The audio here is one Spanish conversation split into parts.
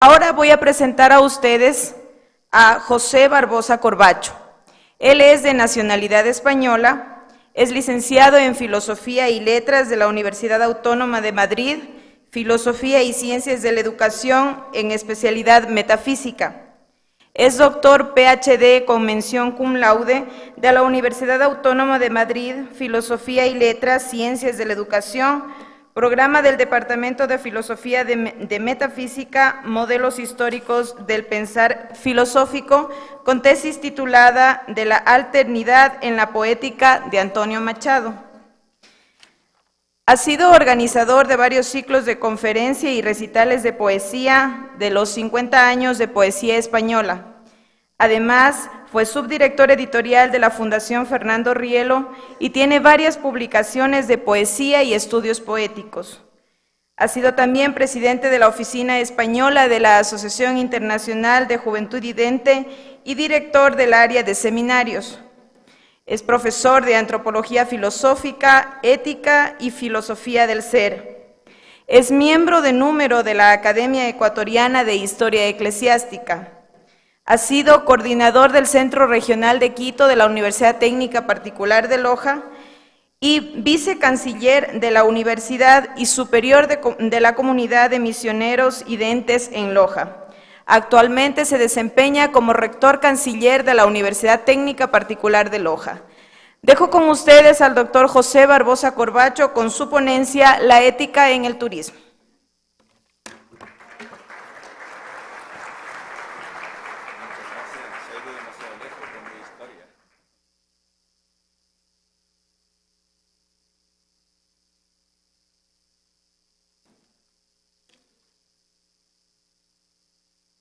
Ahora voy a presentar a ustedes a José Barbosa Corbacho. Él es de nacionalidad española, es licenciado en Filosofía y Letras de la Universidad Autónoma de Madrid, Filosofía y Ciencias de la Educación en especialidad Metafísica. Es doctor PhD con mención cum laude de la Universidad Autónoma de Madrid, Filosofía y Letras, Ciencias de la Educación, programa del Departamento de Filosofía de Metafísica, Modelos Históricos del Pensar Filosófico, con tesis titulada De la Alternidad en la Poética de Antonio Machado. Ha sido organizador de varios ciclos de conferencia y recitales de poesía de los 50 años de poesía española. Además, fue subdirector editorial de la Fundación Fernando Rielo y tiene varias publicaciones de poesía y estudios poéticos. Ha sido también presidente de la Oficina Española de la Asociación Internacional de Juventud Idente y director del área de seminarios. Es profesor de Antropología Filosófica, Ética y Filosofía del Ser. Es miembro de número de la Academia Ecuatoriana de Historia Eclesiástica. Ha sido coordinador del Centro Regional de Quito de la Universidad Técnica Particular de Loja y vicecanciller de la Universidad y superior de la Comunidad de Misioneros Identes en Loja. Actualmente se desempeña como rector canciller de la Universidad Técnica Particular de Loja. Dejo con ustedes al doctor José Barbosa Corbacho con su ponencia La ética en el turismo.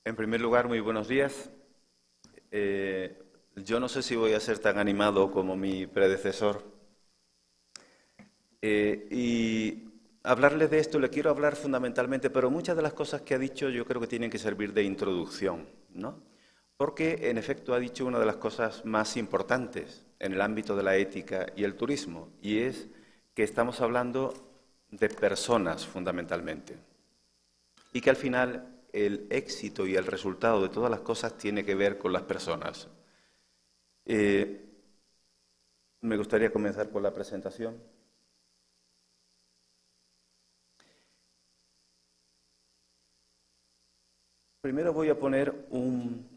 En primer lugar, muy buenos días. Yo no sé si voy a ser tan animado como mi predecesor. Y hablarles de esto, le quiero hablar fundamentalmente, pero muchas de las cosas que ha dicho yo creo que tienen que servir de introducción, ¿no? Porque, en efecto, ha dicho una de las cosas más importantes en el ámbito de la ética y el turismo, y es que estamos hablando de personas, fundamentalmente, y que al final el éxito y el resultado de todas las cosas tiene que ver con las personas. Me gustaría comenzar con la presentación. Primero voy a poner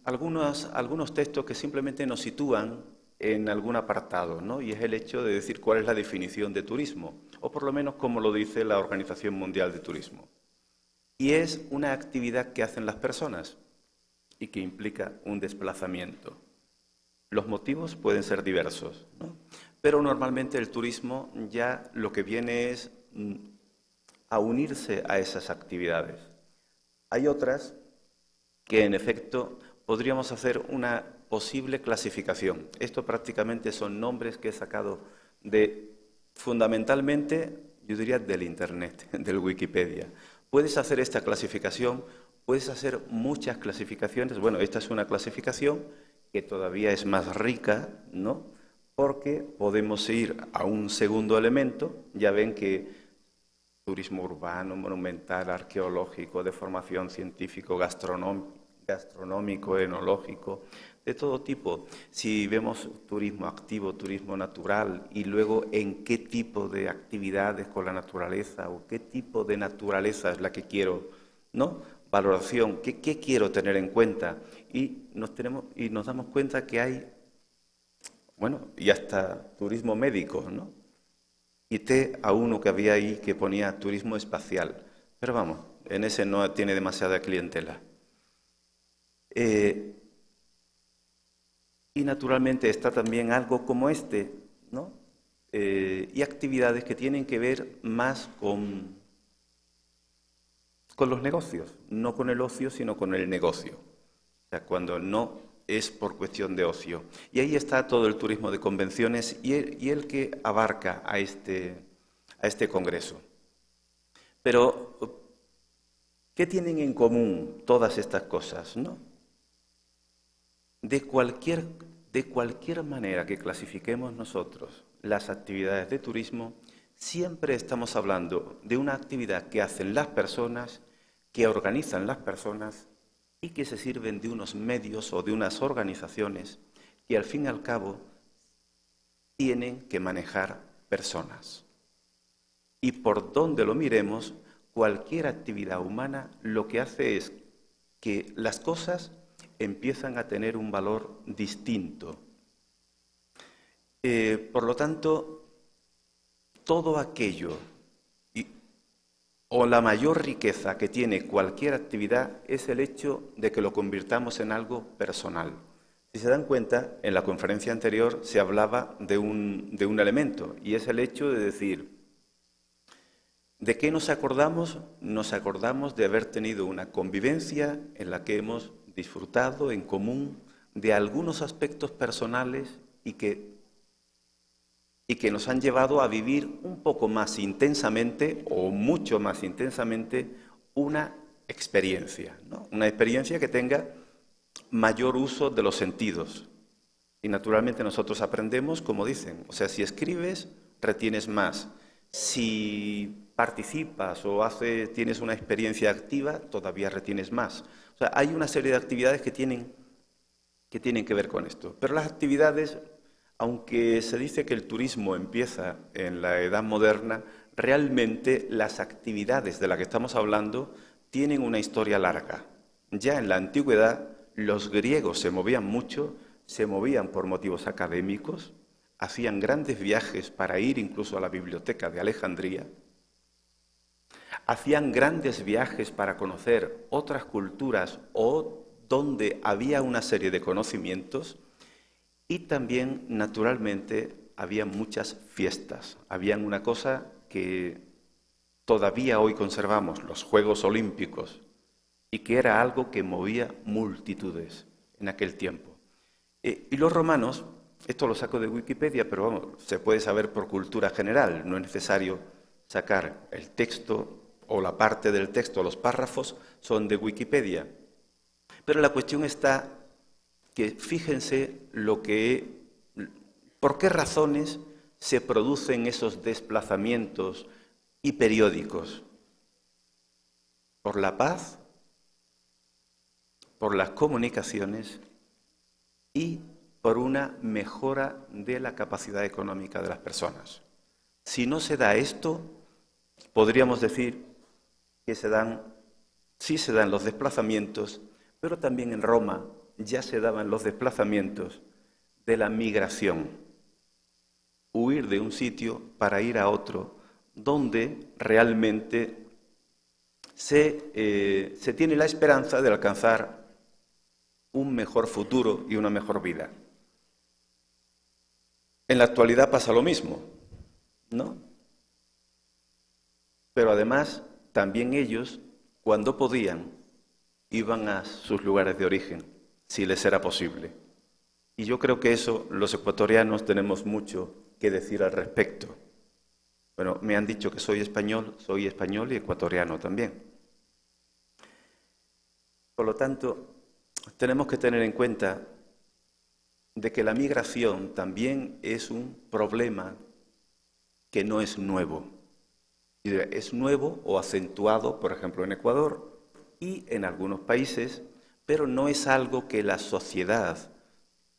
algunos textos que simplemente nos sitúan en algún apartado, ¿no? Y es el hecho de decir cuál es la definición de turismo, o por lo menos como lo dice la Organización Mundial de Turismo. Y es una actividad que hacen las personas y que implica un desplazamiento. Los motivos pueden ser diversos, ¿no? Pero normalmente el turismo ya lo que viene es a unirse a esas actividades. Hay otras que en efecto podríamos hacer una posible clasificación. Esto prácticamente son nombres que he sacado fundamentalmente, yo diría, del Internet, del Wikipedia. Puedes hacer esta clasificación, puedes hacer muchas clasificaciones. Bueno, esta es una clasificación que todavía es más rica, ¿no? Porque podemos ir a un segundo elemento. Ya ven que turismo urbano, monumental, arqueológico, de formación científico, gastronómico, enológico, de todo tipo. Si vemos turismo activo, turismo natural, y luego en qué tipo de actividades con la naturaleza o qué tipo de naturaleza es la que quiero, ¿no? Valoración, ¿qué quiero tener en cuenta? Y nos damos cuenta que hay, bueno, y hasta turismo médico, ¿no? Quité a uno que había ahí que ponía turismo espacial, pero vamos, en ese no tiene demasiada clientela. Y naturalmente está también algo como este, ¿no? Y actividades que tienen que ver más con los negocios, no con el ocio, sino con el negocio. O sea, cuando no es por cuestión de ocio. Y ahí está todo el turismo de convenciones y el que abarca a este congreso. Pero, ¿qué tienen en común todas estas cosas, no? De cualquier manera que clasifiquemos nosotros las actividades de turismo, siempre estamos hablando de una actividad que hacen las personas, que organizan las personas y que se sirven de unos medios o de unas organizaciones que al fin y al cabo tienen que manejar personas. Y por donde lo miremos, cualquier actividad humana lo que hace es que las cosas empiezan a tener un valor distinto. Por lo tanto, todo aquello o la mayor riqueza que tiene cualquier actividad es el hecho de que lo convirtamos en algo personal. Si se dan cuenta, en la conferencia anterior se hablaba de un elemento, y es el hecho de decir, ¿de qué nos acordamos? Nos acordamos de haber tenido una convivencia en la que hemos disfrutado en común de algunos aspectos personales y que nos han llevado a vivir un poco más intensamente o mucho más intensamente una experiencia, ¿no? Una experiencia que tenga mayor uso de los sentidos. Y naturalmente nosotros aprendemos, como dicen, o sea, si escribes, retienes más. Si participas o tienes una experiencia activa, todavía retienes más. O sea, hay una serie de actividades que tienen que ver con esto. Pero las actividades, aunque se dice que el turismo empieza en la Edad Moderna, realmente las actividades de las que estamos hablando tienen una historia larga. Ya en la antigüedad los griegos se movían mucho, se movían por motivos académicos, hacían grandes viajes para ir incluso a la biblioteca de Alejandría, hacían grandes viajes para conocer otras culturas o donde había una serie de conocimientos. Y también, naturalmente, había muchas fiestas. Habían una cosa que todavía hoy conservamos, los Juegos Olímpicos, y que era algo que movía multitudes en aquel tiempo. Y los romanos, esto lo saco de Wikipedia, pero vamos, se puede saber por cultura general, no es necesario sacar el texto o la parte del texto, los párrafos son de Wikipedia. Pero la cuestión está que fíjense por qué razones se producen esos desplazamientos y periódicos. Por la paz, por las comunicaciones y por una mejora de la capacidad económica de las personas. Si no se da esto, podríamos decir que sí se dan los desplazamientos, pero también en Roma ya se daban los desplazamientos de la migración, huir de un sitio para ir a otro, donde realmente se tiene la esperanza de alcanzar un mejor futuro y una mejor vida. En la actualidad pasa lo mismo, ¿no? Pero además, también ellos, cuando podían, iban a sus lugares de origen, si les era posible. Y yo creo que eso los ecuatorianos tenemos mucho que decir al respecto. Bueno, me han dicho que soy español y ecuatoriano también. Por lo tanto, tenemos que tener en cuenta de que la migración también es un problema que no es nuevo. Es nuevo o acentuado, por ejemplo, en Ecuador y en algunos países, pero no es algo que la sociedad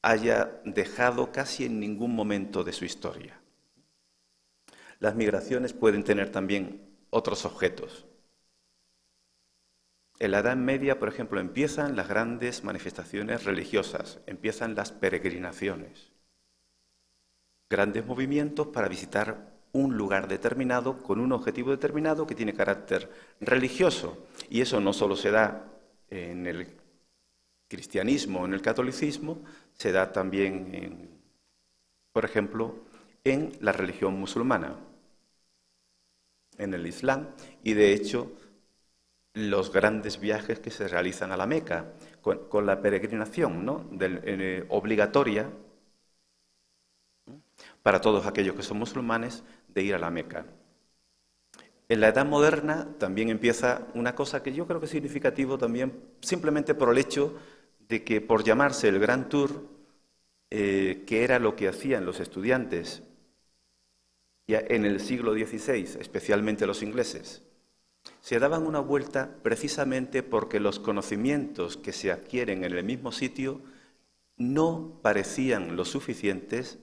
haya dejado casi en ningún momento de su historia. Las migraciones pueden tener también otros objetos. En la Edad Media, por ejemplo, empiezan las grandes manifestaciones religiosas, empiezan las peregrinaciones, grandes movimientos para visitar un lugar determinado con un objetivo determinado que tiene carácter religioso. Y eso no solo se da en el cristianismo o en el catolicismo, se da también, por ejemplo, en la religión musulmana, en el Islam, y de hecho los grandes viajes que se realizan a la Meca, con la peregrinación, ¿no? Obligatoria para todos aquellos que son musulmanes de ir a la Meca. En la Edad Moderna también empieza una cosa que yo creo que es significativo también, simplemente por el hecho de que por llamarse el Grand Tour, que era lo que hacían los estudiantes ya en el siglo XVI, especialmente los ingleses, Se daban una vuelta precisamente porque los conocimientos que se adquieren en el mismo sitio no parecían lo suficientes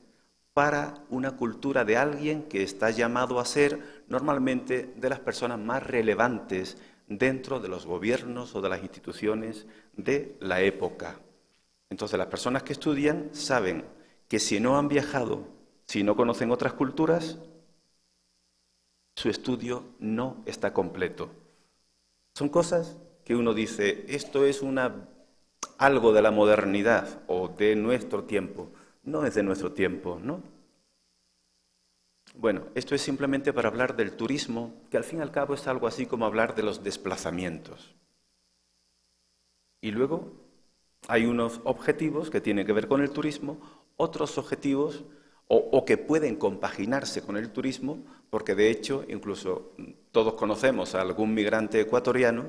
para una cultura de alguien que está llamado a ser normalmente de las personas más relevantes dentro de los gobiernos o de las instituciones de la época. Entonces las personas que estudian saben que si no han viajado, si no conocen otras culturas, su estudio no está completo. Son cosas que uno dice, esto es algo de la modernidad o de nuestro tiempo. No es de nuestro tiempo, ¿no? Bueno, esto es simplemente para hablar del turismo, que al fin y al cabo es algo así como hablar de los desplazamientos. Y luego hay unos objetivos que tienen que ver con el turismo, otros objetivos o que pueden compaginarse con el turismo, porque de hecho incluso todos conocemos a algún migrante ecuatoriano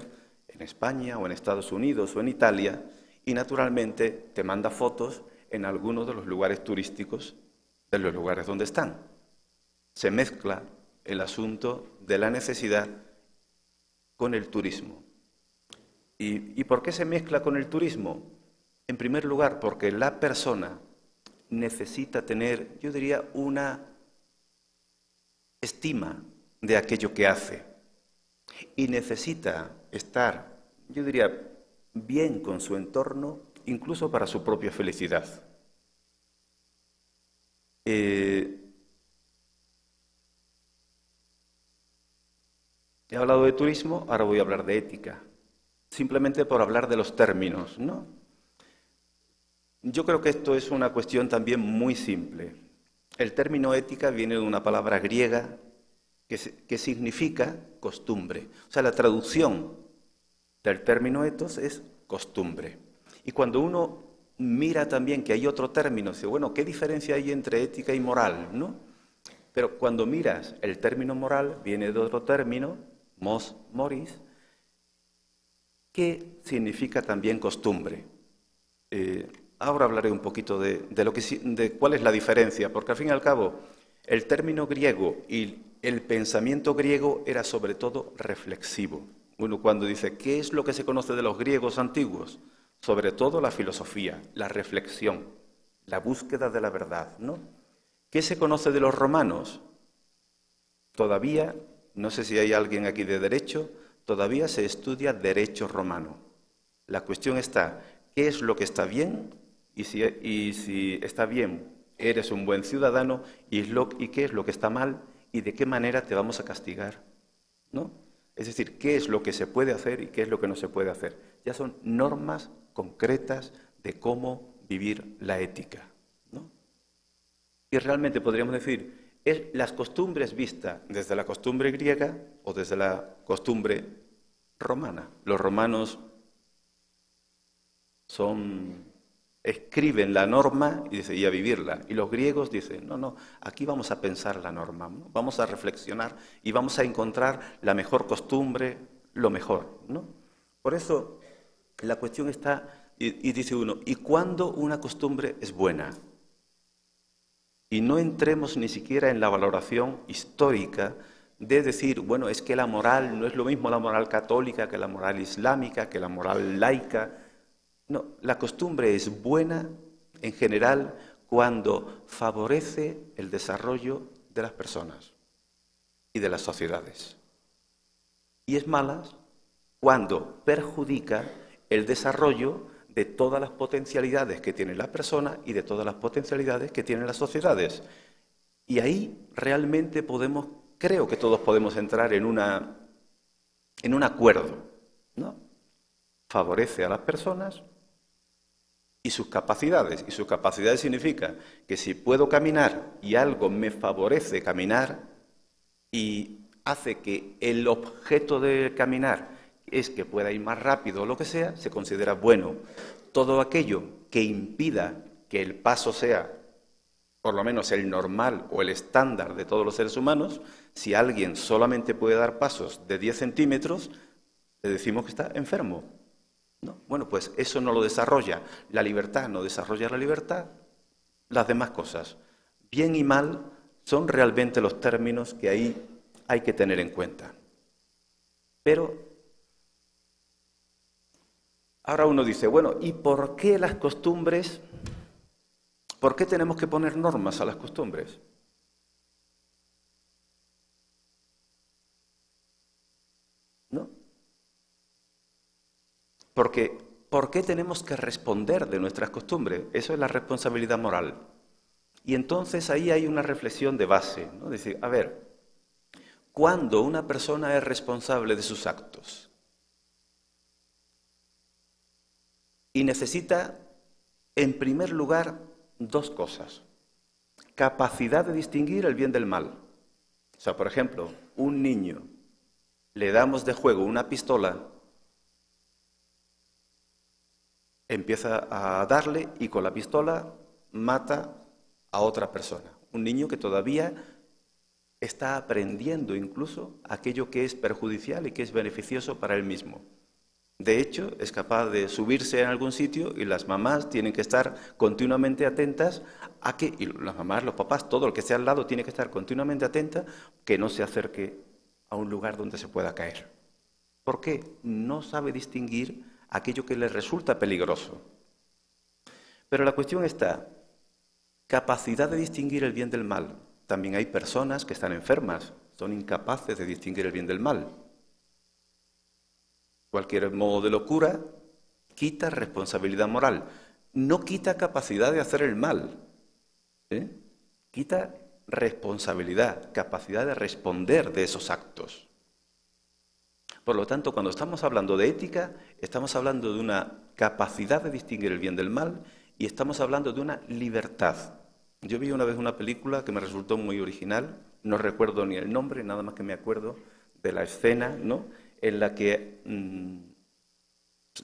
en España o en Estados Unidos o en Italia y naturalmente te manda fotos en algunos de los lugares turísticos de los lugares donde están. Se mezcla el asunto de la necesidad con el turismo. ¿Y por qué se mezcla con el turismo? En primer lugar, porque la persona necesita tener, yo diría, una estima de aquello que hace y necesita estar, yo diría, bien con su entorno, incluso para su propia felicidad. He hablado de turismo, ahora voy a hablar de ética, simplemente por hablar de los términos, ¿no? Yo creo que esto es una cuestión también muy simple. El término ética viene de una palabra griega que significa costumbre. O sea, la traducción del término ethos es costumbre. Y cuando uno mira también que hay otro término, dice, bueno, ¿qué diferencia hay entre ética y moral, no? Pero cuando miras el término moral, viene de otro término, mos moris, que significa también costumbre. Ahora hablaré un poquito de cuál es la diferencia, porque al fin y al cabo el término griego y el pensamiento griego era sobre todo reflexivo. Uno cuando dice, ¿qué es lo que se conoce de los griegos antiguos? Sobre todo la filosofía, la reflexión, la búsqueda de la verdad, ¿no? ¿Qué se conoce de los romanos? Todavía, no sé si hay alguien aquí de derecho, todavía se estudia derecho romano. La cuestión está, ¿qué es lo que está bien? Y si está bien, eres un buen ciudadano, y qué es lo que está mal, y de qué manera te vamos a castigar, ¿no? Es decir, qué es lo que se puede hacer y qué es lo que no se puede hacer. Ya son normas concretas de cómo vivir la ética, ¿no? Y realmente podríamos decir, es las costumbres vistas desde la costumbre griega o desde la costumbre romana. Los romanos escriben la norma y a vivirla. Y los griegos dicen, no, aquí vamos a pensar la norma, ¿no? Vamos a reflexionar y vamos a encontrar la mejor costumbre, lo mejor, ¿no? Por eso la cuestión está, y dice uno, ¿y cuándo una costumbre es buena? Y no entremos ni siquiera en la valoración histórica de decir, bueno, es que la moral no es lo mismo la moral católica que la moral islámica, que la moral laica. No, la costumbre es buena en general cuando favorece el desarrollo de las personas y de las sociedades. Y es mala cuando perjudica el desarrollo de todas las potencialidades que tiene la persona y de todas las potencialidades que tienen las sociedades. Y ahí realmente creo que todos podemos entrar en un acuerdo, ¿no? Favorece a las personas y sus capacidades. Y sus capacidades significa que si puedo caminar y algo me favorece caminar y hace que el objeto de caminar es que pueda ir más rápido o lo que sea, se considera bueno. Todo aquello que impida que el paso sea, por lo menos el normal o el estándar de todos los seres humanos, si alguien solamente puede dar pasos de 10 centímetros, le decimos que está enfermo, ¿no? Bueno, pues eso no lo desarrolla. La libertad no desarrolla la libertad, las demás cosas. Bien y mal son realmente los términos que ahí hay que tener en cuenta. Pero ahora uno dice, bueno, ¿y por qué las costumbres? ¿Por qué tenemos que poner normas a las costumbres? ¿No? Porque, ¿por qué tenemos que responder de nuestras costumbres? Eso es la responsabilidad moral. Y entonces ahí hay una reflexión de base, ¿no? Decir, a ver, ¿cuándo una persona es responsable de sus actos? Y necesita, en primer lugar, dos cosas. Capacidad de distinguir el bien del mal. O sea, por ejemplo, un niño, le damos de juego una pistola, empieza a darle y con la pistola mata a otra persona. Un niño que todavía está aprendiendo incluso aquello que es perjudicial y que es beneficioso para él mismo. De hecho, es capaz de subirse en algún sitio y las mamás tienen que estar continuamente atentas a que, y las mamás, los papás, todo el que esté al lado tiene que estar continuamente atenta que no se acerque a un lugar donde se pueda caer. ¿Por qué? No sabe distinguir aquello que le resulta peligroso. Pero la cuestión está, capacidad de distinguir el bien del mal. También hay personas que están enfermas, son incapaces de distinguir el bien del mal. Cualquier modo de locura quita responsabilidad moral, no quita capacidad de hacer el mal, quita responsabilidad, capacidad de responder de esos actos. Por lo tanto, cuando estamos hablando de ética, estamos hablando de una capacidad de distinguir el bien del mal y estamos hablando de una libertad. Yo vi una vez una película que me resultó muy original, no recuerdo ni el nombre, nada más que me acuerdo de la escena, ¿no?, en la que,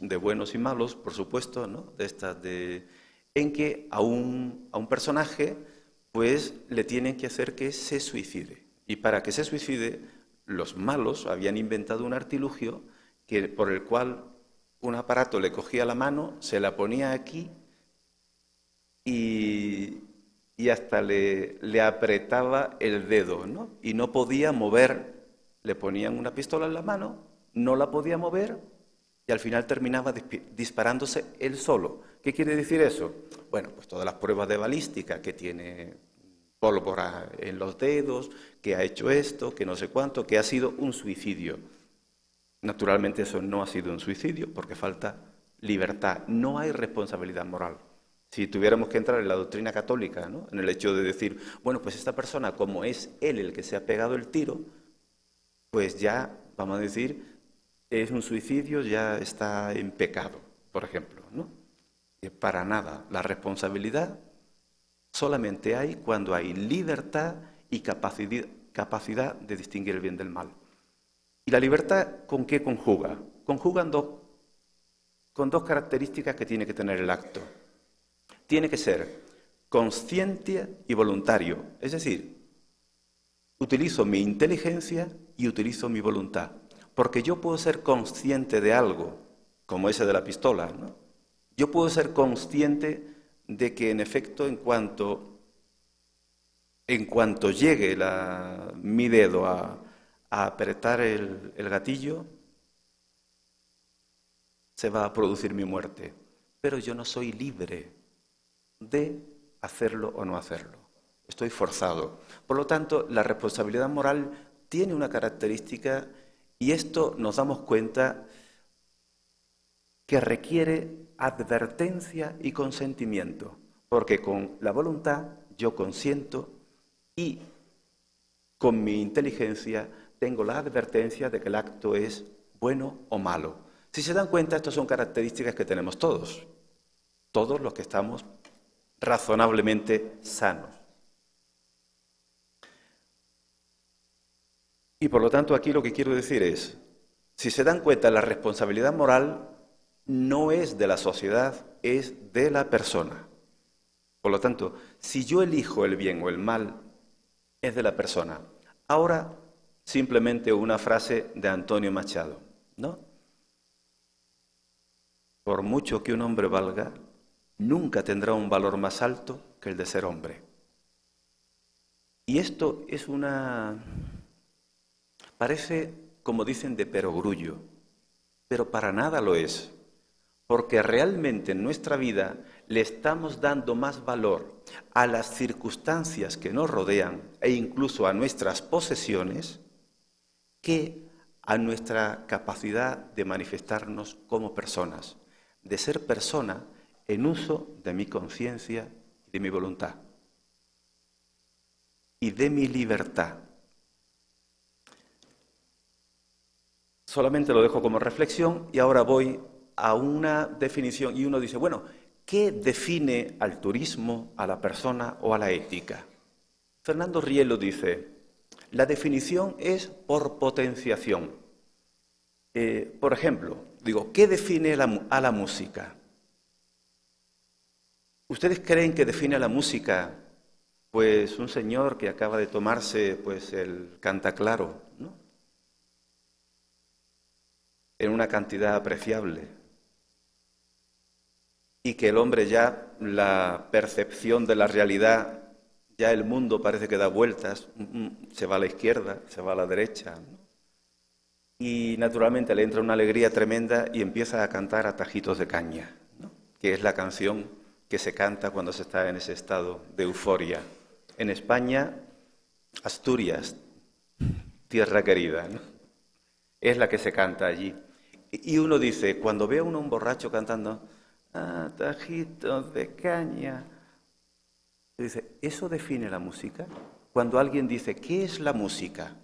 de buenos y malos, por supuesto, ¿no?, en que a un personaje pues le tienen que hacer que se suicide. Y para que se suicide, los malos habían inventado un artilugio por el cual un aparato le cogía la mano, se la ponía aquí y hasta le apretaba el dedo, ¿no? Y no podía mover, le ponían una pistola en la mano, no la podía mover y al final terminaba disparándose él solo. ¿Qué quiere decir eso? Bueno, pues todas las pruebas de balística, que tiene pólvora en los dedos, que ha hecho esto, que no sé cuánto, que ha sido un suicidio. Naturalmente eso no ha sido un suicidio porque falta libertad, no hay responsabilidad moral. Si tuviéramos que entrar en la doctrina católica, ¿no?, en el hecho de decir, bueno, pues esta persona, como es él el que se ha pegado el tiro, pues ya, vamos a decir, es un suicidio, ya está en pecado, por ejemplo, ¿no? Y para nada, la responsabilidad solamente hay cuando hay libertad y capacidad de distinguir el bien del mal. ¿Y la libertad con qué conjuga? Conjugan con dos características que tiene que tener el acto. Tiene que ser consciente y voluntario, es decir, utilizo mi inteligencia y utilizo mi voluntad, porque yo puedo ser consciente de algo, como ese de la pistola, ¿no? Yo puedo ser consciente de que, en efecto, en cuanto llegue mi dedo a apretar el gatillo, se va a producir mi muerte. Pero yo no soy libre de hacerlo o no hacerlo. Estoy forzado. Por lo tanto, la responsabilidad moral tiene una característica, y esto nos damos cuenta que requiere advertencia y consentimiento, porque con la voluntad yo consiento y con mi inteligencia tengo la advertencia de que el acto es bueno o malo. Si se dan cuenta, estas son características que tenemos todos los que estamos razonablemente sanos. Y por lo tanto aquí lo que quiero decir es, si se dan cuenta, la responsabilidad moral no es de la sociedad, es de la persona. Por lo tanto, si yo elijo el bien o el mal, es de la persona. Ahora, simplemente una frase de Antonio Machado, ¿no? Por mucho que un hombre valga, nunca tendrá un valor más alto que el de ser hombre. Y esto es parece como dicen, de perogrullo, pero para nada lo es, porque realmente en nuestra vida le estamos dando más valor a las circunstancias que nos rodean e incluso a nuestras posesiones que a nuestra capacidad de manifestarnos como personas, de ser persona en uso de mi conciencia y de mi voluntad y de mi libertad. Solamente lo dejo como reflexión y ahora voy a una definición y uno dice, bueno, ¿qué define al turismo, a la persona o a la ética? Fernando Rielo dice, la definición es por potenciación. Por ejemplo, digo, ¿qué define a la música? ¿Ustedes creen que define a la música pues un señor que acaba de tomarse pues el cantaclaro, ¿no? En una cantidad apreciable? Y que el hombre ya, la percepción de la realidad, ya el mundo parece que da vueltas, se va a la izquierda, se va a la derecha, ¿no? Y naturalmente le entra una alegría tremenda y empieza a cantar a tajitos de caña, ¿no? Que es la canción que se canta cuando se está en ese estado de euforia. En España, Asturias, tierra querida, ¿no? Es la que se canta allí. Y uno dice, cuando ve a uno un borracho cantando, tajitos de caña, dice, ¿eso define la música? Cuando alguien dice, ¿qué es la música?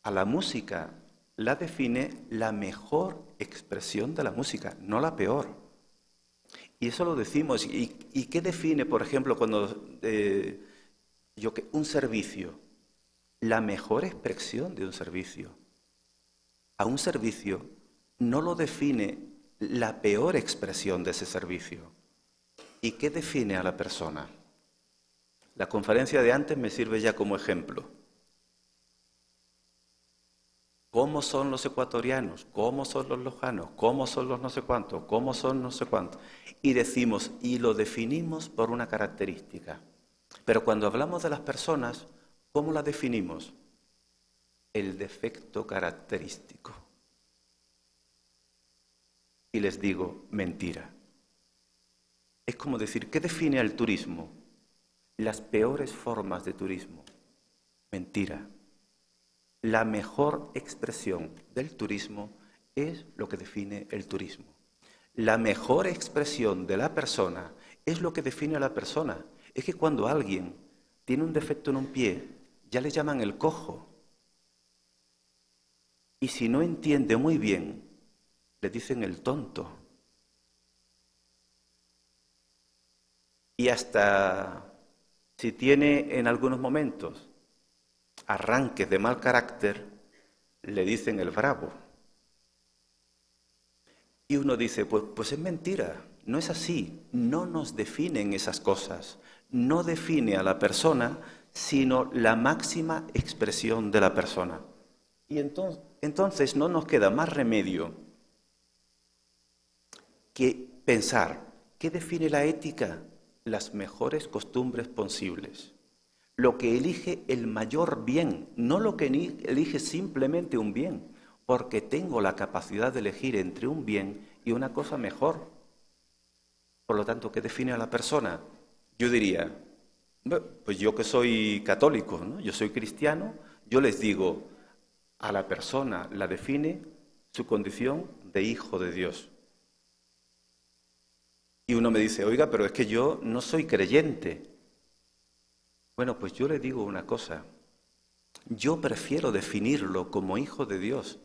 A la música la define la mejor expresión de la música, no la peor. Y eso lo decimos. ¿Y qué define, por ejemplo, cuando un servicio? La mejor expresión de un servicio. A un servicio no lo define la peor expresión de ese servicio. ¿Y qué define a la persona? La conferencia de antes me sirve ya como ejemplo. ¿Cómo son los ecuatorianos? ¿Cómo son los lojanos? ¿Cómo son los no sé cuántos? ¿Cómo son no sé cuántos? Y decimos, y lo definimos por una característica. Pero cuando hablamos de las personas, ¿cómo las definimos? El defecto característico. Y les digo, mentira. Es como decir, ¿qué define al turismo? Las peores formas de turismo. Mentira. La mejor expresión del turismo es lo que define el turismo. La mejor expresión de la persona es lo que define a la persona. Es que cuando alguien tiene un defecto en un pie, ya le llaman el cojo. Y si no entiende muy bien, le dicen el tonto. Y hasta si tiene en algunos momentos arranques de mal carácter, le dicen el bravo. Y uno dice, pues es mentira, no es así, no nos definen esas cosas, no define a la persona, sino la máxima expresión de la persona. Y entonces no nos queda más remedio que pensar, ¿qué define la ética? Las mejores costumbres posibles. Lo que elige el mayor bien, no lo que elige simplemente un bien, porque tengo la capacidad de elegir entre un bien y una cosa mejor. Por lo tanto, ¿qué define a la persona? Yo diría, pues yo que soy católico, ¿no? Yo soy cristiano, yo les digo, a la persona la define su condición de hijo de Dios. Y uno me dice, oiga, pero es que yo no soy creyente. Bueno, pues yo le digo una cosa, yo prefiero definirlo como hijo de Dios,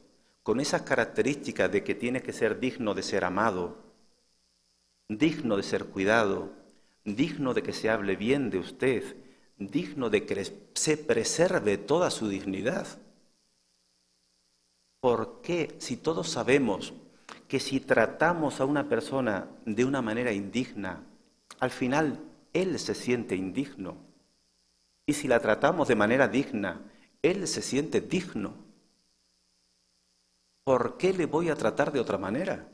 con esas características de que tiene que ser digno de ser amado, digno de ser cuidado, digno de que se hable bien de usted, digno de que se preserve toda su dignidad. ¿Por qué, si todos sabemos que si tratamos a una persona de una manera indigna, al final él se siente indigno? Y si la tratamos de manera digna, él se siente digno. ¿Por qué le voy a tratar de otra manera?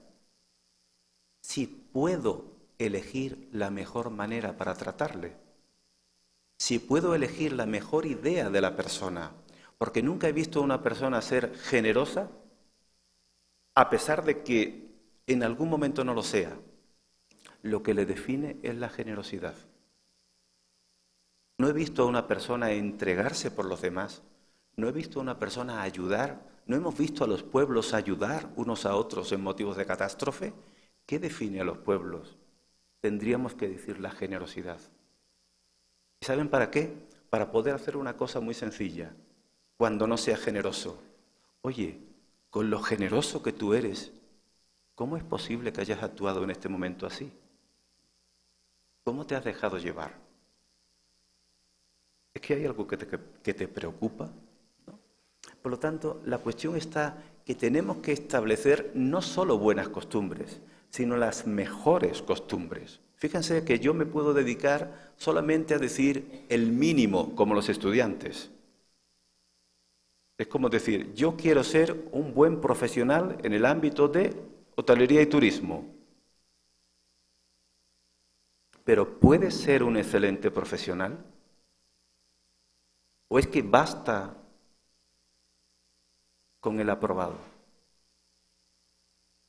Si puedo elegir la mejor manera para tratarle, si puedo elegir la mejor idea de la persona, Porque nunca he visto a una persona ser generosa a pesar de que en algún momento no lo sea. Lo que le define es la generosidad. No he visto a una persona entregarse por los demás. No he visto a una persona ayudar. No hemos visto a los pueblos ayudar unos a otros en motivos de catástrofe. ¿Qué define a los pueblos? Tendríamos que decir la generosidad. ¿Y saben para qué? Para poder hacer una cosa muy sencilla. Cuando no seas generoso. Oye, con lo generoso que tú eres, ¿cómo es posible que hayas actuado en este momento así? ¿Cómo te has dejado llevar? ¿Es que hay algo que te preocupa? ¿No? Por lo tanto, la cuestión está que tenemos que establecer no solo buenas costumbres, sino las mejores costumbres. Fíjense que yo me puedo dedicar solamente a decir el mínimo, como los estudiantes. Es como decir, yo quiero ser un buen profesional en el ámbito de hotelería y turismo. Pero ¿puedes ser un excelente profesional? ¿O es que basta con el aprobado?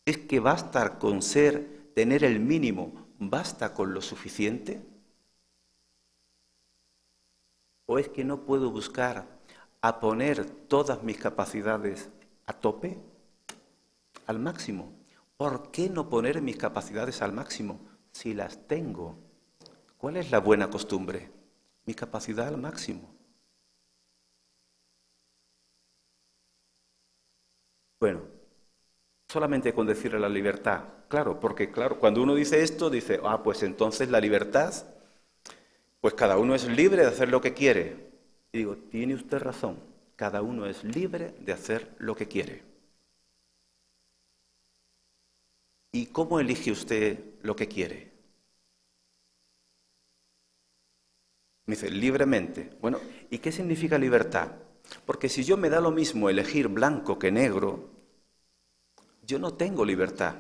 ¿Es que basta con tener el mínimo, basta con lo suficiente? ¿O es que no puedo buscar a poner todas mis capacidades a tope, al máximo? ¿Por qué no poner mis capacidades al máximo si las tengo? ¿Cuál es la buena costumbre? Mi capacidad al máximo. Bueno, solamente con decirle la libertad. Claro, porque claro, cuando uno dice esto, dice, pues entonces la libertad, pues cada uno es libre de hacer lo que quiere. Y digo, tiene usted razón, cada uno es libre de hacer lo que quiere. ¿Y cómo elige usted lo que quiere? Me dice, libremente. Bueno, ¿y qué significa libertad? Porque si yo me da lo mismo elegir blanco que negro, yo no tengo libertad.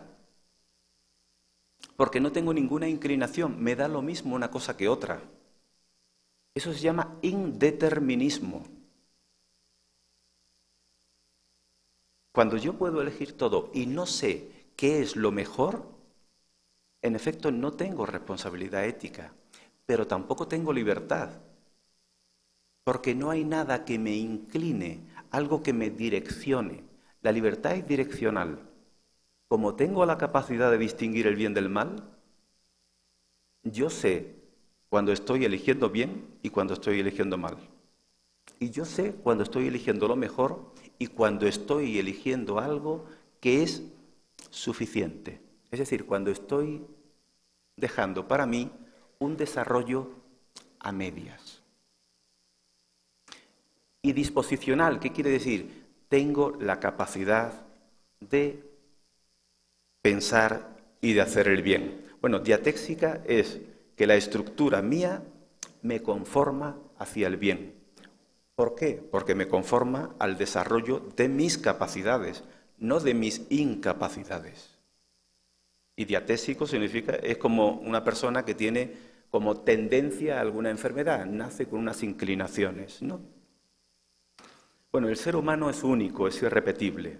Porque no tengo ninguna inclinación, me da lo mismo una cosa que otra. Eso se llama indeterminismo. Cuando yo puedo elegir todo y no sé qué es lo mejor, en efecto no tengo responsabilidad ética, pero tampoco tengo libertad. Porque no hay nada que me incline, algo que me direccione. La libertad es direccional. Como tengo la capacidad de distinguir el bien del mal, yo sé cuando estoy eligiendo bien y cuando estoy eligiendo mal. Y yo sé cuando estoy eligiendo lo mejor y cuando estoy eligiendo algo que es suficiente. Es decir, cuando estoy dejando para mí un desarrollo a medias. Y disposicional, ¿qué quiere decir? Tengo la capacidad de pensar y de hacer el bien. Bueno, diatéxica es que la estructura mía me conforma hacia el bien. ¿Por qué? Porque me conforma al desarrollo de mis capacidades, no de mis incapacidades. Y diatésico significa, es como una persona que tiene como tendencia a alguna enfermedad, nace con unas inclinaciones, ¿no? Bueno, el ser humano es único, es irrepetible.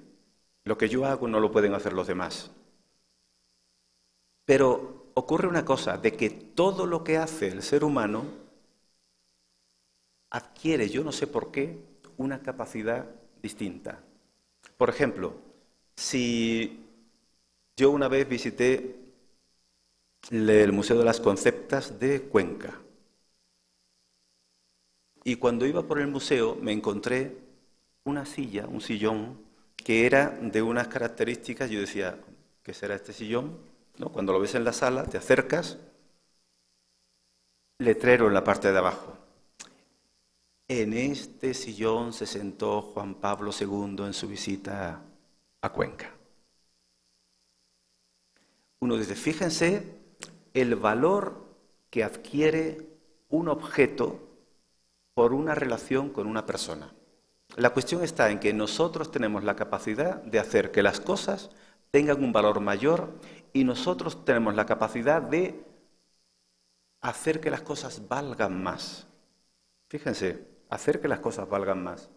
Lo que yo hago no lo pueden hacer los demás. Pero ocurre una cosa, de que todo lo que hace el ser humano adquiere, yo no sé por qué, una capacidad distinta. Por ejemplo, si yo una vez visité el Museo de las Conceptas de Cuenca, y cuando iba por el museo me encontré una silla, un sillón, que era de unas características. Yo decía, ¿qué será este sillón? ¿No? Cuando lo ves en la sala, te acercas, letrero en la parte de abajo. En este sillón se sentó Juan Pablo II en su visita a Cuenca. Uno dice, fíjense el valor que adquiere un objeto por una relación con una persona. La cuestión está en que nosotros tenemos la capacidad de hacer que las cosas tengan un valor mayor y nosotros tenemos la capacidad de hacer que las cosas valgan más. Fíjense, hacer que las cosas valgan más.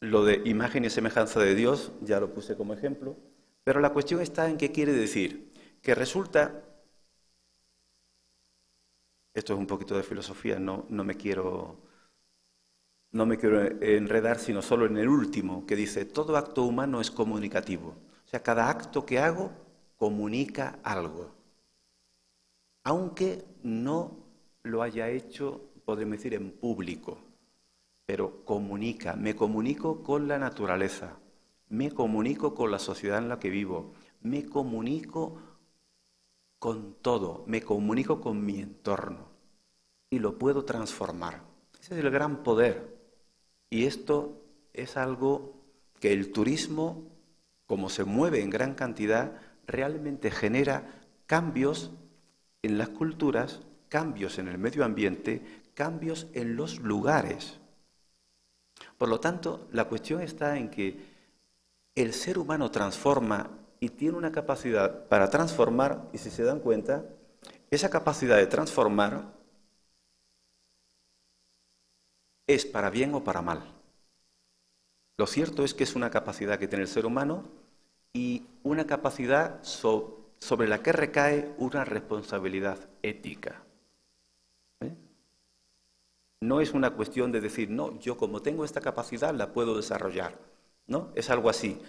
Lo de imagen y semejanza de Dios, ya lo puse como ejemplo, pero la cuestión está en qué quiere decir. Que resulta, esto es un poquito de filosofía, no me quiero enredar, sino solo en el último, que dice, todo acto humano es comunicativo. O sea, cada acto que hago comunica algo. Aunque no lo haya hecho, podríamos decir, en público, pero comunica. Me comunico con la naturaleza, me comunico con la sociedad en la que vivo, me comunico con todo, me comunico con mi entorno y lo puedo transformar. Ese es el gran poder. Y esto es algo que el turismo, como se mueve en gran cantidad, realmente genera cambios en las culturas, cambios en el medio ambiente, cambios en los lugares. Por lo tanto, la cuestión está en que el ser humano transforma y tiene una capacidad para transformar, y si se dan cuenta, esa capacidad de transformar es para bien o para mal. Lo cierto es que es una capacidad que tiene el ser humano y una capacidad sobre la que recae una responsabilidad ética. No es una cuestión de decir, no, yo como tengo esta capacidad la puedo desarrollar. ¿No? Es algo así.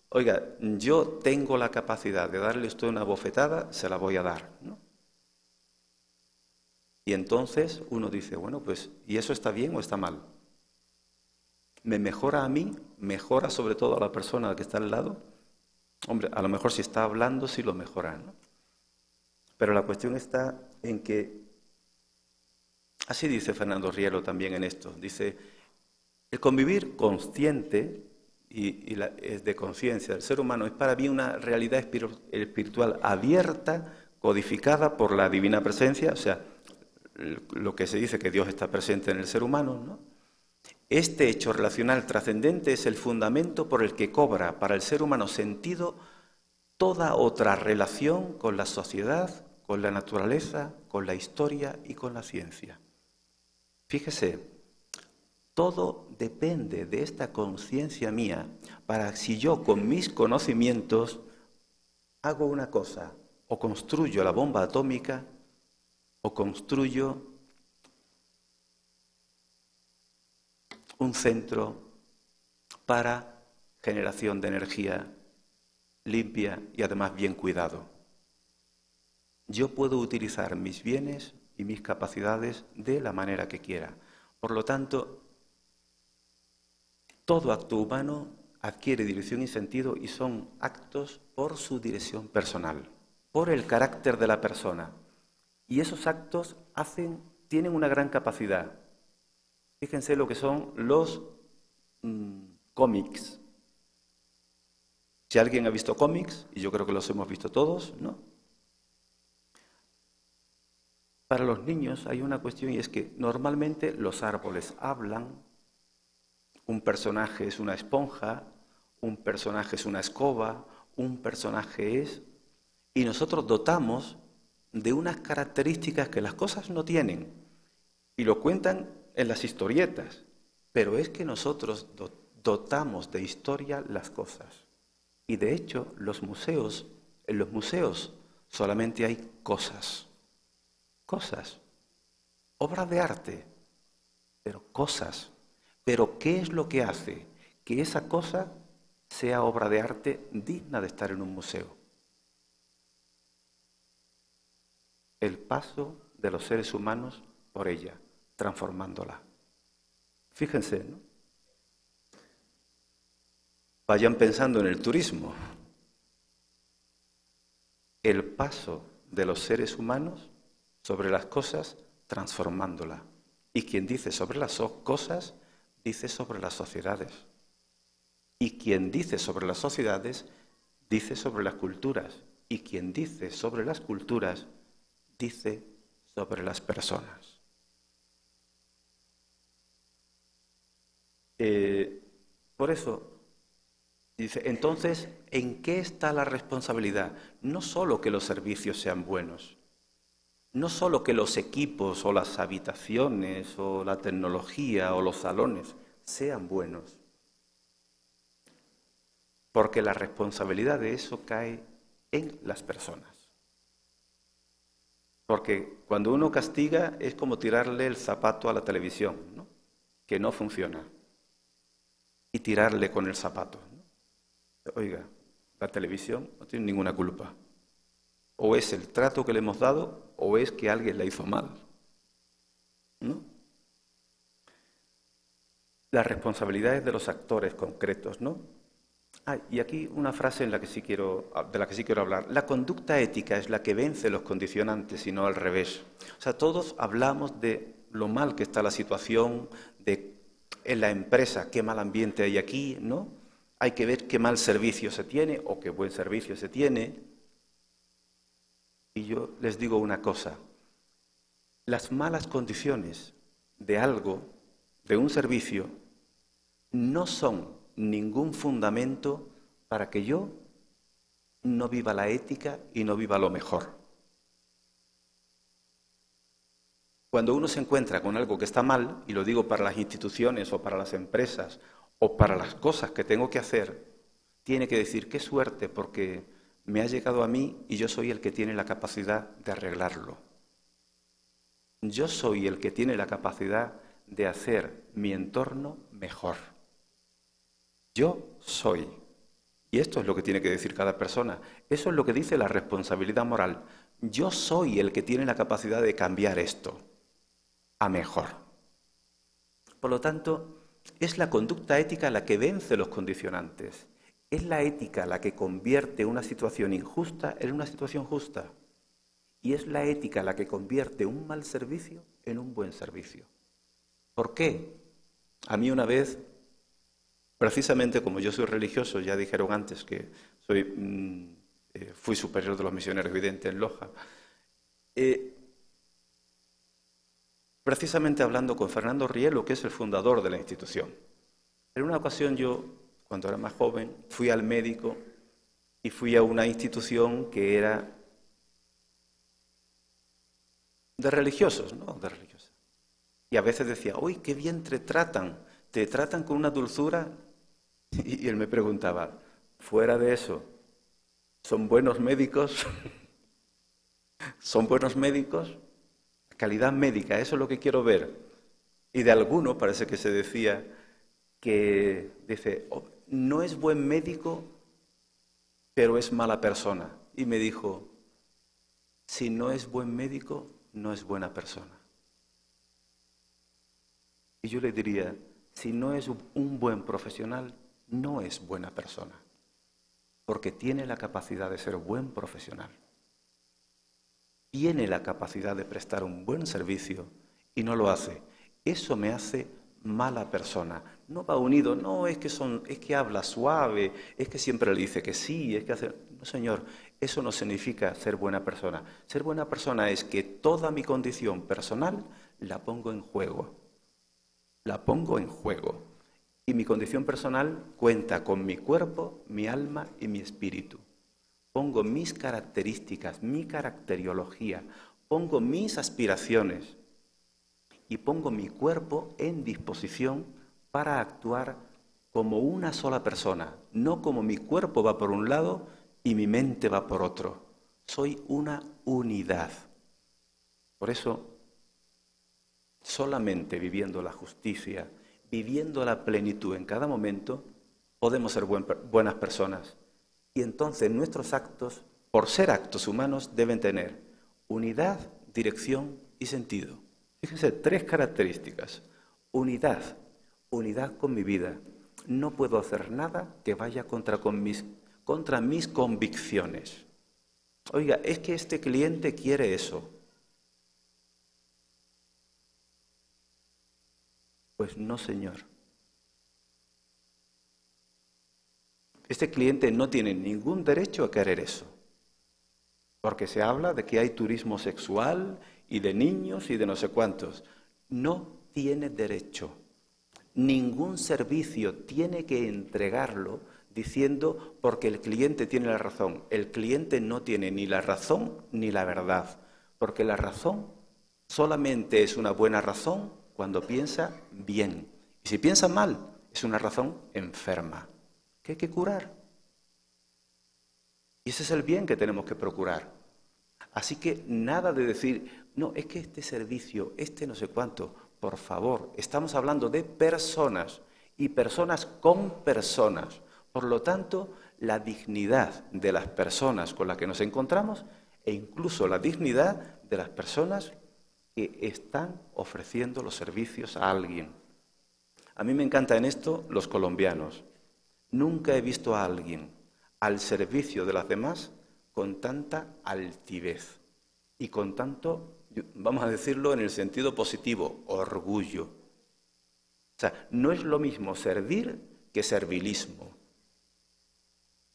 Oiga, yo tengo la capacidad de darle a usted una bofetada, se la voy a dar, ¿no? Y entonces uno dice, bueno, pues, ¿y eso está bien o está mal? ¿Me mejora a mí? ¿Mejora sobre todo a la persona que está al lado? Hombre, a lo mejor si está hablando sí lo mejora, ¿no? Pero la cuestión está en que, así dice Fernando Rielo también en esto, dice, el convivir consciente y de conciencia del ser humano es para mí una realidad espiritual abierta, codificada por la divina presencia, o sea, lo que se dice que Dios está presente en el ser humano, ¿no? Este hecho relacional trascendente es el fundamento por el que cobra para el ser humano sentido toda otra relación con la sociedad, con la naturaleza, con la historia y con la ciencia. Fíjese, todo depende de esta conciencia mía para si yo con mis conocimientos hago una cosa, o construyo la bomba atómica, o construyo un centro para generación de energía limpia y además bien cuidado. Yo puedo utilizar mis bienes y mis capacidades de la manera que quiera. Por lo tanto, todo acto humano adquiere dirección y sentido y son actos por su dirección personal, por el carácter de la persona. Y esos actos tienen una gran capacidad. Fíjense lo que son los cómics. Si alguien ha visto cómics, y yo creo que los hemos visto todos, ¿no? Para los niños hay una cuestión y es que normalmente los árboles hablan, un personaje es una esponja, un personaje es una escoba, un personaje es... Y nosotros dotamos de unas características que las cosas no tienen. Y lo cuentan en las historietas. Pero es que nosotros dotamos de historia las cosas. Y de hecho, en los museos solamente hay cosas. Cosas. Obras de arte. Pero cosas. Pero ¿qué es lo que hace que esa cosa sea obra de arte digna de estar en un museo? El paso de los seres humanos por ella, transformándola. Fíjense, ¿no? Vayan pensando en el turismo. El paso de los seres humanos sobre las cosas, transformándola. Y quien dice sobre las cosas, dice sobre las sociedades. Y quien dice sobre las sociedades, dice sobre las culturas. Y quien dice sobre las culturas, dice sobre las personas. Por eso, dice, entonces, ¿en qué está la responsabilidad? No solo que los servicios sean buenos, no solo que los equipos o las habitaciones o la tecnología o los salones sean buenos, porque la responsabilidad de eso cae en las personas. Porque cuando uno castiga es como tirarle el zapato a la televisión, ¿no? Que no funciona, y tirarle con el zapato, ¿no? Oiga, la televisión no tiene ninguna culpa. O es el trato que le hemos dado, o es que alguien la hizo mal, ¿no? Las responsabilidades de los actores concretos, ¿no? Y aquí una frase de la que sí quiero hablar. La conducta ética es la que vence los condicionantes y no al revés. O sea, todos hablamos de lo mal que está la situación, en la empresa, qué mal ambiente hay aquí, ¿no? Hay que ver qué mal servicio se tiene o qué buen servicio se tiene. Y yo les digo una cosa, las malas condiciones de algo, de un servicio, no son ningún fundamento para que yo no viva la ética y no viva lo mejor. Cuando uno se encuentra con algo que está mal, y lo digo para las instituciones o para las empresas o para las cosas que tengo que hacer, tiene que decir qué suerte porque me ha llegado a mí y yo soy el que tiene la capacidad de arreglarlo. Yo soy el que tiene la capacidad de hacer mi entorno mejor. Yo soy. Y esto es lo que tiene que decir cada persona. Eso es lo que dice la responsabilidad moral. Yo soy el que tiene la capacidad de cambiar esto a mejor. Por lo tanto, es la conducta ética la que vence los condicionantes. Es la ética la que convierte una situación injusta en una situación justa. Y es la ética la que convierte un mal servicio en un buen servicio. ¿Por qué? A mí una vez, precisamente como yo soy religioso, ya dijeron antes que fui superior de los misioneros videntes en Loja, precisamente hablando con Fernando Rielo, que es el fundador de la institución. En una ocasión yo, cuando era más joven, fui al médico y fui a una institución que era de religiosos, ¿no? De religiosos. Y a veces decía, uy, qué bien te tratan con una dulzura. Y él me preguntaba, fuera de eso, ¿son buenos médicos? ¿Son buenos médicos? Calidad médica, eso es lo que quiero ver. Y de alguno parece que se decía que, dice, oh, no es buen médico, pero es mala persona. Y me dijo, si no es buen médico, no es buena persona. Y yo le diría, si no es un buen profesional, no es buena persona, porque tiene la capacidad de ser buen profesional. Tiene la capacidad de prestar un buen servicio y no lo hace. Eso me hace mala persona. No va unido, no es que habla suave, es que siempre le dice que sí, es que hace... No, señor, eso no significa ser buena persona. Ser buena persona es que toda mi condición personal la pongo en juego. La pongo en juego. Y mi condición personal cuenta con mi cuerpo, mi alma y mi espíritu. Pongo mis características, mi caracteriología, pongo mis aspiraciones y pongo mi cuerpo en disposición para actuar como una sola persona, no como mi cuerpo va por un lado y mi mente va por otro. Soy una unidad. Por eso, solamente viviendo la justicia, viviendo la plenitud en cada momento, podemos ser buenas personas. Y entonces nuestros actos, por ser actos humanos, deben tener unidad, dirección y sentido. Fíjense, 3 características. Unidad, unidad con mi vida. No puedo hacer nada que vaya contra mis convicciones. Oiga, es que este cliente quiere eso. Pues no, señor. Este cliente no tiene ningún derecho a querer eso, porque se habla de que hay turismo sexual y de niños y de no sé cuántos. No tiene derecho. Ningún servicio tiene que entregarlo diciendo porque el cliente tiene la razón. El cliente no tiene ni la razón ni la verdad, porque la razón solamente es una buena razón cuando piensa bien. Y si piensa mal, es una razón enferma que hay que curar. Y ese es el bien que tenemos que procurar. Así que nada de decir, no, es que este servicio, este no sé cuánto, por favor, estamos hablando de personas y personas con personas. Por lo tanto, la dignidad de las personas con las que nos encontramos e incluso la dignidad de las personas que están ofreciendo los servicios a alguien. A mí me encanta en esto los colombianos. Nunca he visto a alguien al servicio de las demás con tanta altivez y con tanto, vamos a decirlo en el sentido positivo, orgullo. O sea, no es lo mismo servir que servilismo.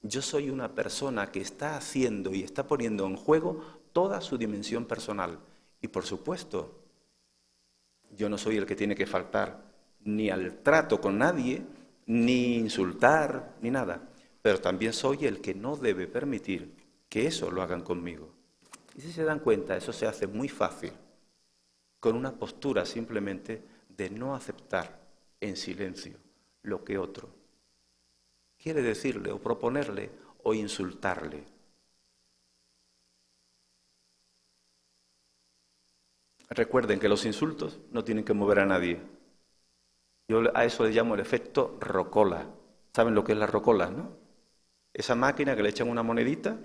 Yo soy una persona que está haciendo y está poniendo en juego toda su dimensión personal. Y por supuesto, yo no soy el que tiene que faltar ni al trato con nadie, ni insultar, ni nada. Pero también soy el que no debe permitir que eso lo hagan conmigo. Y si se dan cuenta, eso se hace muy fácil, con una postura simplemente de no aceptar en silencio lo que otro quiere decirle o proponerle o insultarle. Recuerden que los insultos no tienen que mover a nadie. Yo a eso le llamo el efecto rocola. ¿Saben lo que es la rocola, no? Esa máquina que le echan una monedita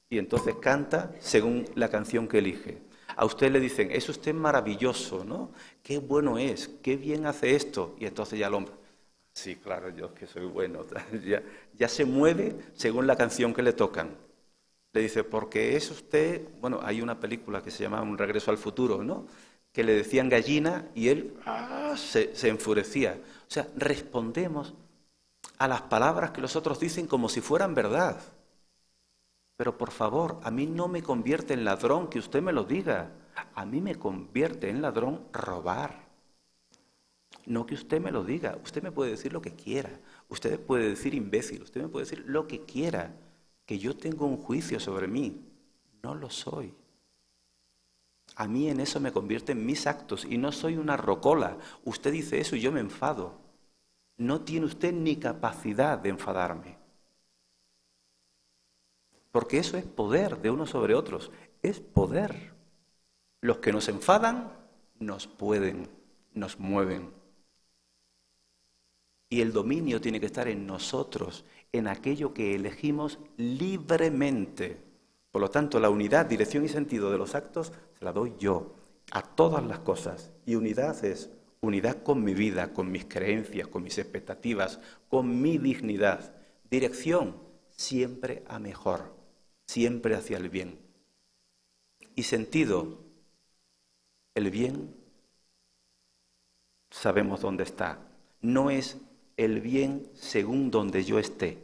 y entonces canta según la canción que elige. A usted le dicen, es usted maravilloso, ¿no? Qué bueno es, qué bien hace esto. Y entonces ya el hombre, sí, claro, yo es que soy bueno. Ya se mueve según la canción que le tocan. Le dice, porque es usted, bueno, hay una película que se llama Un regreso al futuro, ¿no? Que le decían gallina y él se enfurecía. O sea, respondemos a las palabras que los otros dicen como si fueran verdad. Pero por favor, a mí no me convierte en ladrón que usted me lo diga. A mí me convierte en ladrón robar. No que usted me lo diga. Usted me puede decir lo que quiera. Usted puede decir imbécil. Usted me puede decir lo que quiera. Que yo tengo un juicio sobre mí. No lo soy. A mí en eso me convierte en mis actos y no soy una rocola. Usted dice eso y yo me enfado. No tiene usted ni capacidad de enfadarme. Porque eso es poder de unos sobre otros. Es poder. Los que nos enfadan nos pueden, nos mueven. Y el dominio tiene que estar en nosotros, en aquello que elegimos libremente. Por lo tanto, la unidad, dirección y sentido de los actos se la doy yo a todas las cosas. Y unidad es unidad con mi vida, con mis creencias, con mis expectativas, con mi dignidad. Dirección siempre a mejor, siempre hacia el bien. Y sentido, el bien sabemos dónde está. No es el bien según donde yo esté.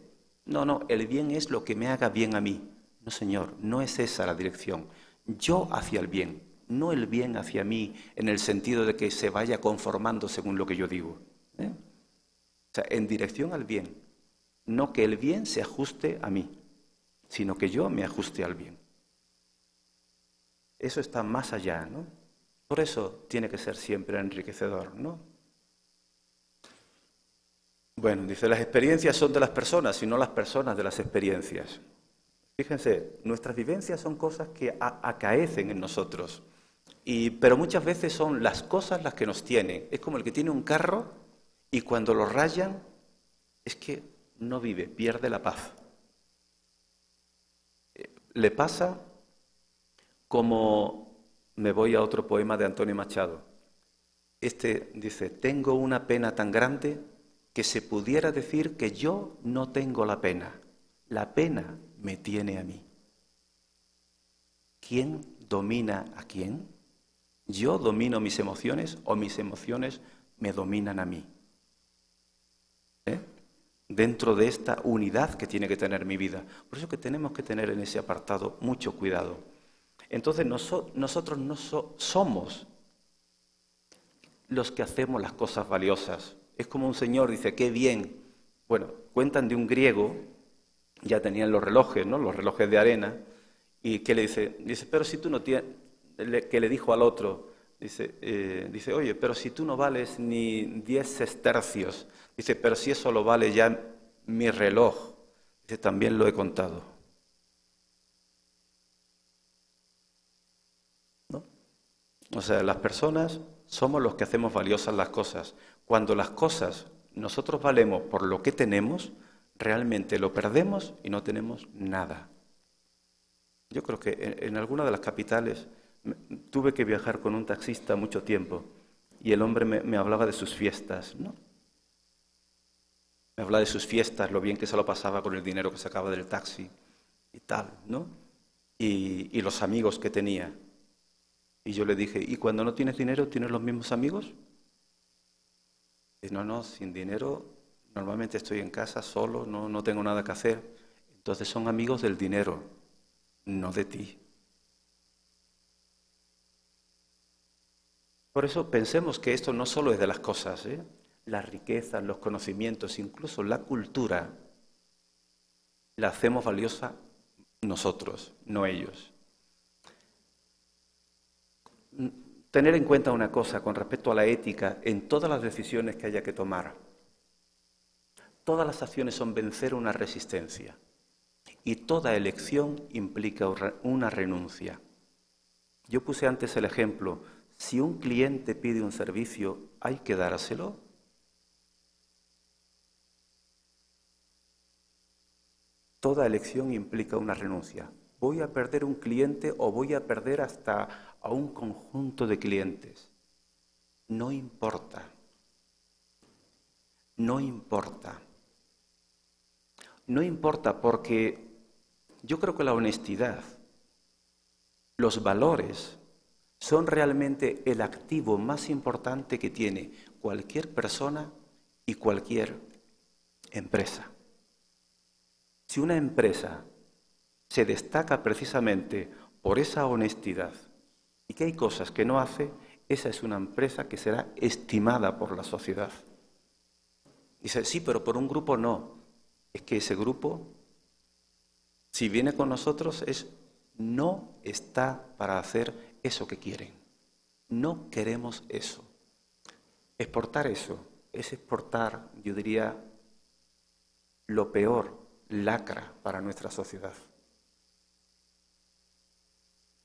No, el bien es lo que me haga bien a mí. No, señor, no es esa la dirección. Yo hacia el bien, no el bien hacia mí en el sentido de que se vaya conformando según lo que yo digo. O sea, en dirección al bien. No que el bien se ajuste a mí, sino que yo me ajuste al bien. Eso está más allá, ¿no? Por eso tiene que ser siempre enriquecedor, ¿no? Bueno, dice, las experiencias son de las personas y no las personas de las experiencias. Fíjense, nuestras vivencias son cosas que acaecen en nosotros, pero muchas veces son las cosas las que nos tienen. Es como el que tiene un carro y cuando lo rayan es que no vive, pierde la paz. Le pasa como, me voy a otro poema de Antonio Machado. Este dice, tengo una pena tan grande que se pudiera decir que yo no tengo la pena me tiene a mí. ¿Quién domina a quién? ¿Yo domino mis emociones o mis emociones me dominan a mí? Dentro de esta unidad que tiene que tener mi vida. Por eso que tenemos que tener en ese apartado mucho cuidado. Entonces nosotros no somos los que hacemos las cosas valiosas. Es como un señor dice, qué bien. Bueno, cuentan de un griego, ya tenían los relojes, ¿no? Los relojes de arena, y que le dice, pero si tú no tienes, que le dijo al otro, dice, oye, pero si tú no vales ni 10 sestercios, pero si eso lo vale ya mi reloj, también lo he contado. O sea, las personas somos los que hacemos valiosas las cosas. Cuando las cosas nosotros valemos por lo que tenemos, realmente lo perdemos y no tenemos nada. Yo creo que en alguna de las capitales tuve que viajar con un taxista mucho tiempo y el hombre me hablaba de sus fiestas, ¿no? Me hablaba de sus fiestas, lo bien que se lo pasaba con el dinero que sacaba del taxi y tal, ¿no? Y los amigos que tenía. Y yo le dije, ¿y cuando no tienes dinero, tienes los mismos amigos? Y no, sin dinero, normalmente estoy en casa solo, no tengo nada que hacer. Entonces son amigos del dinero, no de ti. Por eso pensemos que esto no solo es de las cosas, ¿eh? Las riquezas, los conocimientos, incluso la cultura, la hacemos valiosa nosotros, no ellos. Tener en cuenta una cosa con respecto a la ética en todas las decisiones que haya que tomar. Todas las acciones son vencer una resistencia y toda elección implica una renuncia. Yo puse antes el ejemplo, si un cliente pide un servicio, ¿hay que dárselo? Toda elección implica una renuncia. ¿Voy a perder un cliente o voy a perder hasta a un conjunto de clientes? No importa. No importa. No importa porque yo creo que la honestidad, los valores, son realmente el activo más importante que tiene cualquier persona y cualquier empresa. Si una empresa se destaca precisamente por esa honestidad y que hay cosas que no hace, esa es una empresa que será estimada por la sociedad. Dice, sí, pero por un grupo no. Es que ese grupo, si viene con nosotros, no está para hacer eso que quieren. No queremos eso. Exportar eso es exportar, yo diría, lo peor, lacra para nuestra sociedad.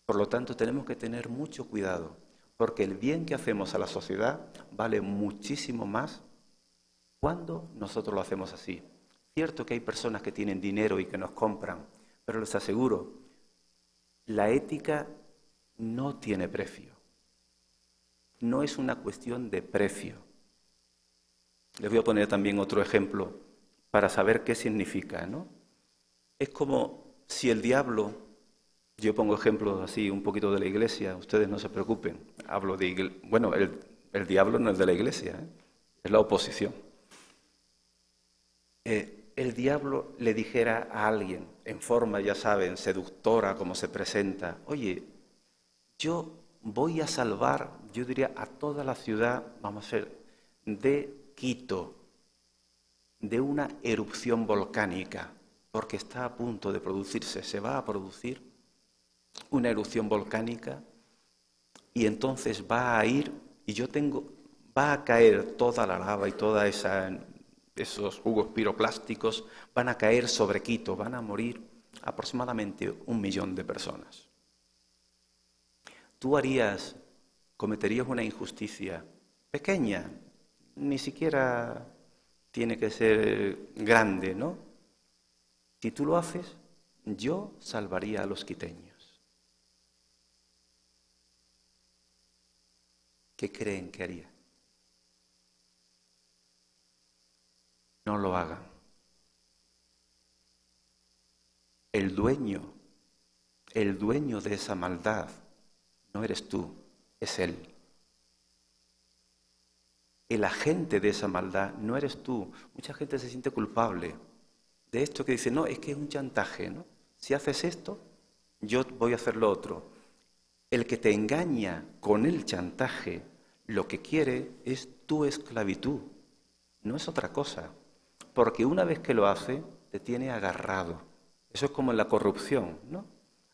Por lo tanto, tenemos que tener mucho cuidado, porque el bien que hacemos a la sociedad vale muchísimo más cuando nosotros lo hacemos así. Cierto que hay personas que tienen dinero y que nos compran, pero les aseguro, la ética no tiene precio. No es una cuestión de precio. Les voy a poner también otro ejemplo para saber qué significa, ¿no? Es como si el diablo, yo pongo ejemplos así un poquito de la iglesia, ustedes no se preocupen, hablo de bueno, el diablo no es de la iglesia, ¿eh? Es la oposición. El diablo le dijera a alguien, en forma, ya saben, seductora, como se presenta, oye, yo voy a salvar, yo diría, a toda la ciudad, vamos a ver, de Quito, de una erupción volcánica, porque está a punto de producirse, se va a producir una erupción volcánica y entonces va a ir, va a caer toda la lava y toda esos jugos piroclásticos van a caer sobre Quito, van a morir aproximadamente 1 millón de personas. Tú cometerías una injusticia pequeña, ni siquiera tiene que ser grande, ¿no? Si tú lo haces, yo salvaría a los quiteños. ¿Qué creen que haría? No lo hagan. El dueño de esa maldad no eres tú, es él. El agente de esa maldad no eres tú. Mucha gente se siente culpable de esto que dice, no, es que es un chantaje, ¿no? Si haces esto, yo voy a hacer lo otro. El que te engaña con el chantaje, lo que quiere es tu esclavitud, no es otra cosa. Porque una vez que lo hace, te tiene agarrado. Eso es como en la corrupción, ¿no?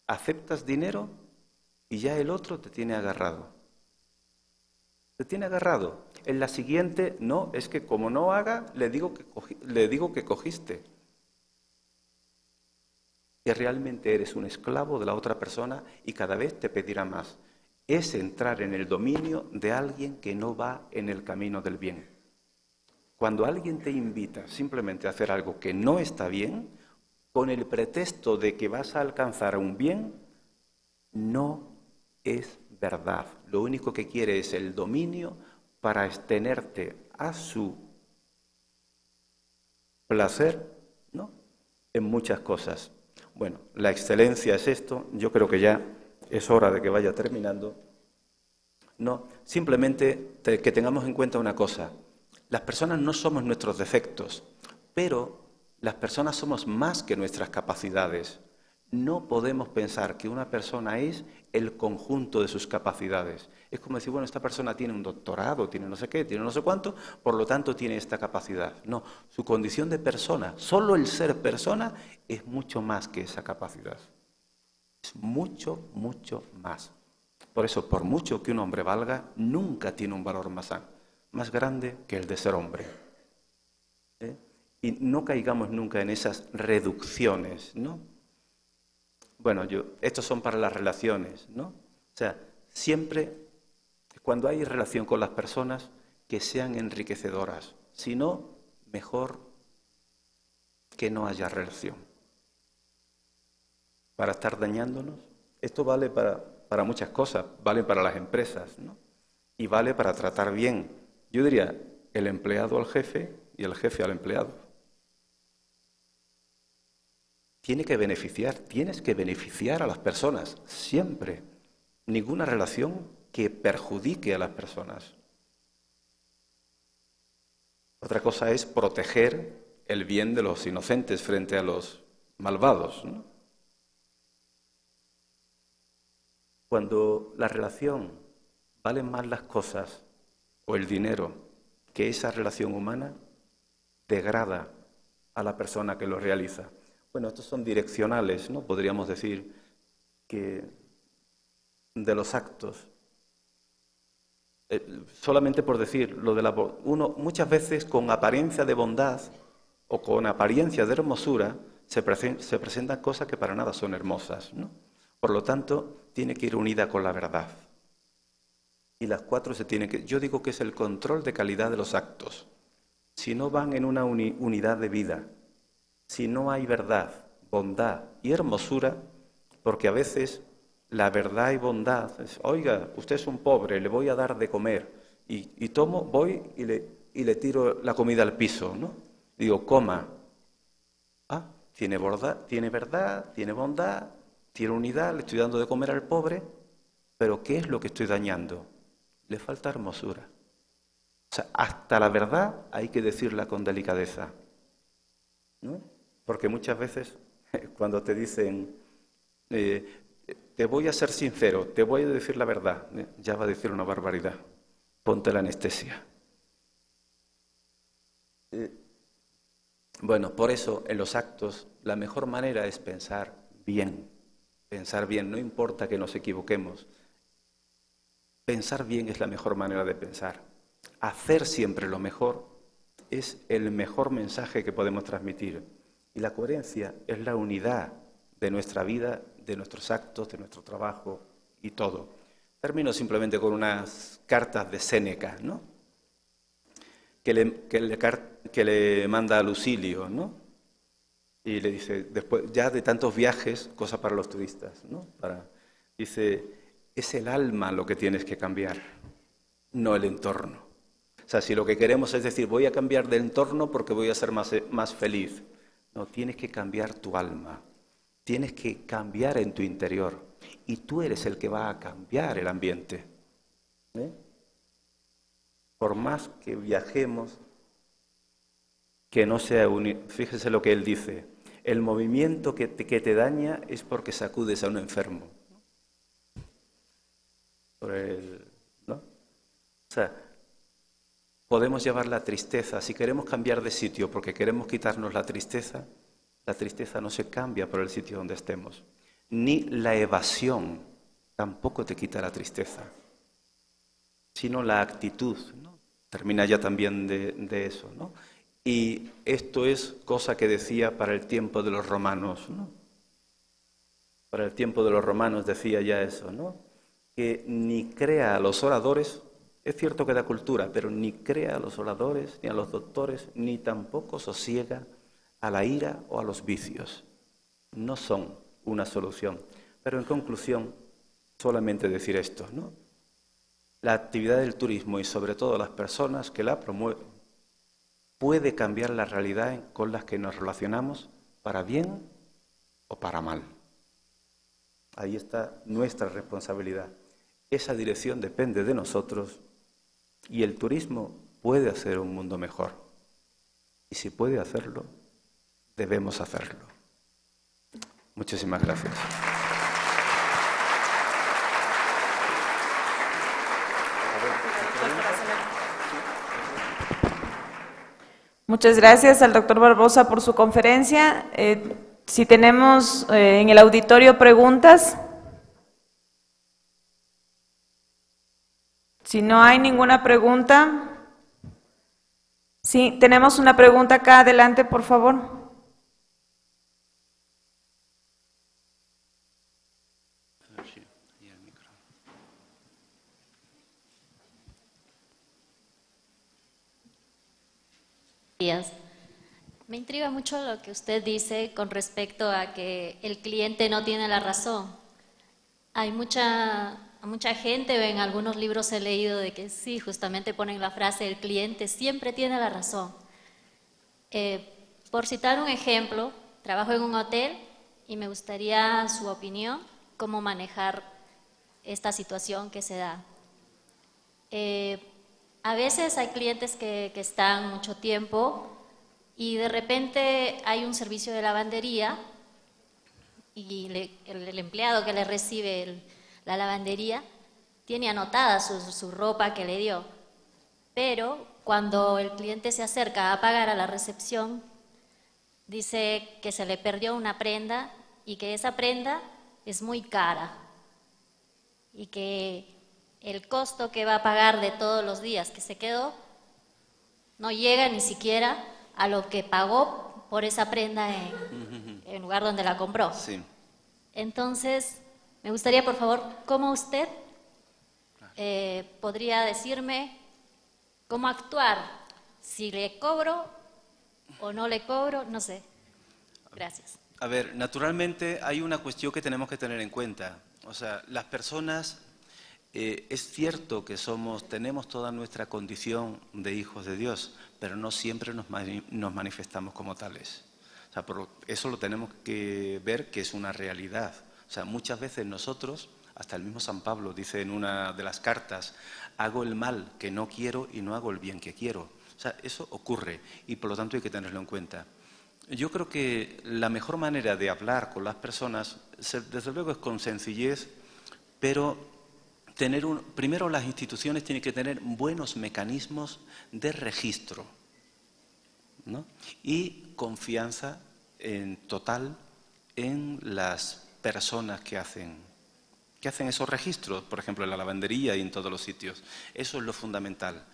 Aceptas dinero y ya el otro te tiene agarrado. Te tiene agarrado. En la siguiente, no, es que como no haga, le digo que cogiste. Que realmente eres un esclavo de la otra persona y cada vez te pedirá más. es entrar en el dominio de alguien que no va en el camino del bien. Cuando alguien te invita simplemente a hacer algo que no está bien, con el pretexto de que vas a alcanzar un bien, no es verdad. Lo único que quiere es el dominio para tenerte a su placer, ¿no?, en muchas cosas. Bueno, la excelencia es esto. Yo creo que ya es hora de que vaya terminando. No, simplemente que tengamos en cuenta una cosa. Las personas no somos nuestros defectos, pero las personas somos más que nuestras capacidades. No podemos pensar que una persona es el conjunto de sus capacidades. Es como decir, bueno, esta persona tiene un doctorado, tiene no sé qué, tiene no sé cuánto, por lo tanto tiene esta capacidad. No, su condición de persona, solo el ser persona, es mucho más que esa capacidad. Es mucho, mucho más. Por eso, por mucho que un hombre valga, nunca tiene un valor más grande que el de ser hombre. Y no caigamos nunca en esas reducciones, ¿no? Bueno, estos son para las relaciones, ¿no? O sea, siempre, cuando hay relación con las personas, que sean enriquecedoras. Si no, mejor que no haya relación. Para estar dañándonos. Esto vale para muchas cosas, vale para las empresas, ¿no? Y vale para tratar bien. Yo diría, el empleado al jefe y el jefe al empleado. Tienes que beneficiar a las personas, siempre. Ninguna relación que perjudique a las personas. Otra cosa es proteger el bien de los inocentes frente a los malvados, ¿no? Cuando la relación valen más las cosas o el dinero que esa relación humana, degrada a la persona que lo realiza. Bueno, estos son direccionales, ¿no? Podríamos decir que de los actos. Solamente por decir, uno muchas veces con apariencia de bondad o con apariencia de hermosura se presentan cosas que para nada son hermosas, ¿no? Por lo tanto, tiene que ir unida con la verdad. Y las cuatro yo digo que es el control de calidad de los actos. Si no van en una unidad de vida, si no hay verdad, bondad y hermosura, porque a veces la verdad y bondad es, oiga, usted es un pobre, le voy a dar de comer, y voy y le tiro la comida al piso, ¿no? Digo, coma. Ah, tiene verdad, tiene bondad, tiene unidad, le estoy dando de comer al pobre, pero ¿qué es lo que estoy dañando? Le falta hermosura. O sea, hasta la verdad hay que decirla con delicadeza, ¿no? Porque muchas veces cuando te dicen, te voy a ser sincero, te voy a decir la verdad, ya va a decir una barbaridad, ponte la anestesia. Bueno, por eso en los actos la mejor manera es pensar bien, no importa que nos equivoquemos. Pensar bien es la mejor manera de pensar. Hacer siempre lo mejor es el mejor mensaje que podemos transmitir. Y la coherencia es la unidad de nuestra vida, de nuestros actos, de nuestro trabajo y todo. Termino simplemente con unas cartas de Séneca, ¿no? Que le manda a Lucilio, ¿no? Y le dice, después ya de tantos viajes, cosa para los turistas, ¿no? Dice, es el alma lo que tienes que cambiar, no el entorno. O sea, si lo que queremos es decir, voy a cambiar de entorno porque voy a ser más feliz. No, tienes que cambiar tu alma, tienes que cambiar en tu interior. Y tú eres el que va a cambiar el ambiente. Por más que viajemos, que no sea fíjese lo que él dice, el movimiento que te daña es porque sacudes a un enfermo. ¿No? O sea, podemos llevar la tristeza, si queremos cambiar de sitio porque queremos quitarnos la tristeza no se cambia por el sitio donde estemos. Ni la evasión tampoco te quita la tristeza, sino la actitud, ¿no? Termina ya también de eso, ¿no? Y esto es cosa que decía para el tiempo de los romanos, ¿no? Para el tiempo de los romanos decía ya eso, ¿no? que ni crea a los oradores, es cierto que da cultura, pero ni crea a los oradores, ni a los doctores, ni tampoco sosiega a la ira o a los vicios. No son una solución. Pero en conclusión, solamente decir esto, ¿no? La actividad del turismo y sobre todo las personas que la promueven puede cambiar la realidad con las que nos relacionamos para bien o para mal. Ahí está nuestra responsabilidad. Esa dirección depende de nosotros y el turismo puede hacer un mundo mejor. Y si puede hacerlo, debemos hacerlo. Muchísimas gracias. Muchas gracias al doctor Barbosa por su conferencia. Si tenemos en el auditorio preguntas. Si no hay ninguna pregunta. Sí, tenemos una pregunta acá. Adelante, por favor. Me intriga mucho lo que usted dice con respecto a que el cliente no tiene la razón. Hay mucha gente, en algunos libros he leído de que sí, justamente ponen la frase, el cliente siempre tiene la razón. Por citar un ejemplo, trabajo en un hotel y me gustaría su opinión, cómo manejar esta situación que se da. A veces hay clientes que están mucho tiempo y de repente hay un servicio de lavandería y el empleado que le recibe la lavandería tiene anotada su ropa que le dio, pero cuando el cliente se acerca a pagar a la recepción, dice que se le perdió una prenda y que esa prenda es muy cara y que el costo que va a pagar de todos los días que se quedó no llega ni siquiera a lo que pagó por esa prenda en el lugar donde la compró. Sí. Entonces, me gustaría, por favor, ¿cómo usted podría decirme cómo actuar? Si le cobro o no le cobro, no sé. Gracias. A ver, naturalmente hay una cuestión que tenemos que tener en cuenta. O sea, las personas... es cierto que tenemos toda nuestra condición de hijos de Dios, pero no siempre nos manifestamos como tales. O sea, eso lo tenemos que ver que es una realidad. O sea, muchas veces nosotros, hasta el mismo San Pablo dice en una de las cartas, hago el mal que no quiero y no hago el bien que quiero. O sea, eso ocurre y por lo tanto hay que tenerlo en cuenta. Yo creo que la mejor manera de hablar con las personas, desde luego, es con sencillez, pero primero las instituciones tienen que tener buenos mecanismos de registro, ¿no? Y confianza total en las personas que hacen esos registros, por ejemplo en la lavandería y en todos los sitios. Eso es lo fundamental.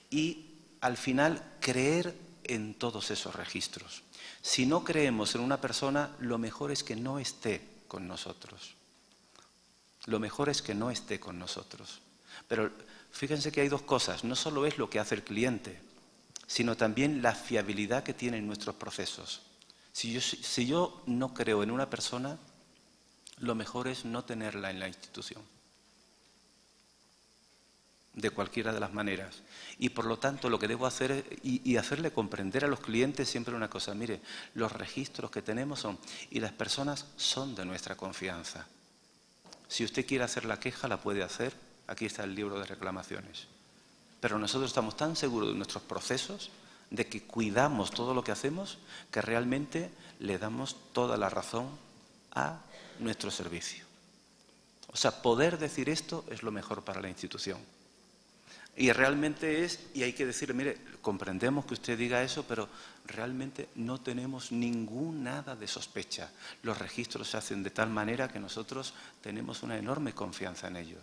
Y al final creer en todos esos registros. Si no creemos en una persona, lo mejor es que no esté con nosotros. Lo mejor es que no esté con nosotros. Pero fíjense que hay dos cosas. No solo es lo que hace el cliente, sino también la fiabilidad que tienen nuestros procesos. Si yo no creo en una persona, lo mejor es no tenerla en la institución. De cualquiera de las maneras. Y por lo tanto lo que debo hacer es y hacerle comprender a los clientes siempre una cosa. Mire, los registros que tenemos y las personas son de nuestra confianza. Si usted quiere hacer la queja, la puede hacer. Aquí está el libro de reclamaciones. Pero nosotros estamos tan seguros de nuestros procesos, de que cuidamos todo lo que hacemos, que realmente le damos toda la razón a nuestro servicio. O sea, poder decir esto es lo mejor para la institución. Y realmente y hay que decirle, mire, comprendemos que usted diga eso, pero realmente no tenemos nada de sospecha. Los registros se hacen de tal manera que nosotros tenemos una enorme confianza en ellos.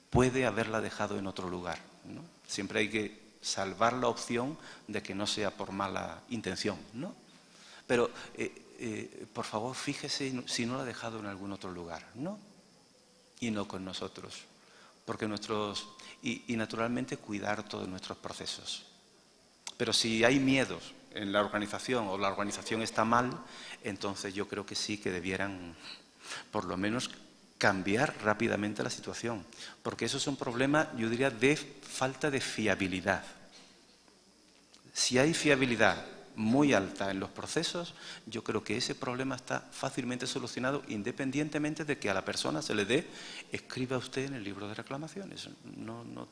Puede haberla dejado en otro lugar, ¿no? Siempre hay que salvar la opción de que no sea por mala intención, ¿no? Pero, por favor, fíjese si no la ha dejado en algún otro lugar, ¿no? y no con nosotros. Porque y naturalmente cuidar todos nuestros procesos. Pero si hay miedos en la organización o la organización está mal, entonces yo creo que sí que debieran, por lo menos, cambiar rápidamente la situación. Porque eso es un problema, yo diría, de falta de fiabilidad. Si hay fiabilidad muy alta en los procesos, yo creo que ese problema está fácilmente solucionado independientemente de que a la persona se le dé, escriba usted en el libro de reclamaciones. No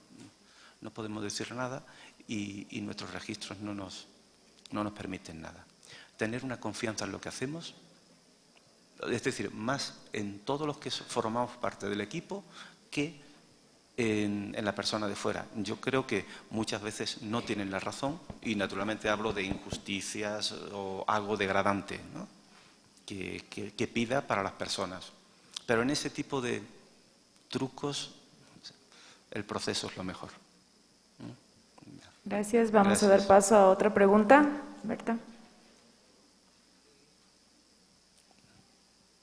podemos decir nada y nuestros registros no nos permiten nada. Tener una confianza en lo que hacemos, es decir, más en todos los que formamos parte del equipo que en la persona de fuera. Yo creo que muchas veces no tienen la razón y naturalmente hablo de injusticias o algo degradante, ¿no? que pida para las personas. Pero en ese tipo de trucos el proceso es lo mejor. Gracias. Vamos a dar paso a otra pregunta. Berta.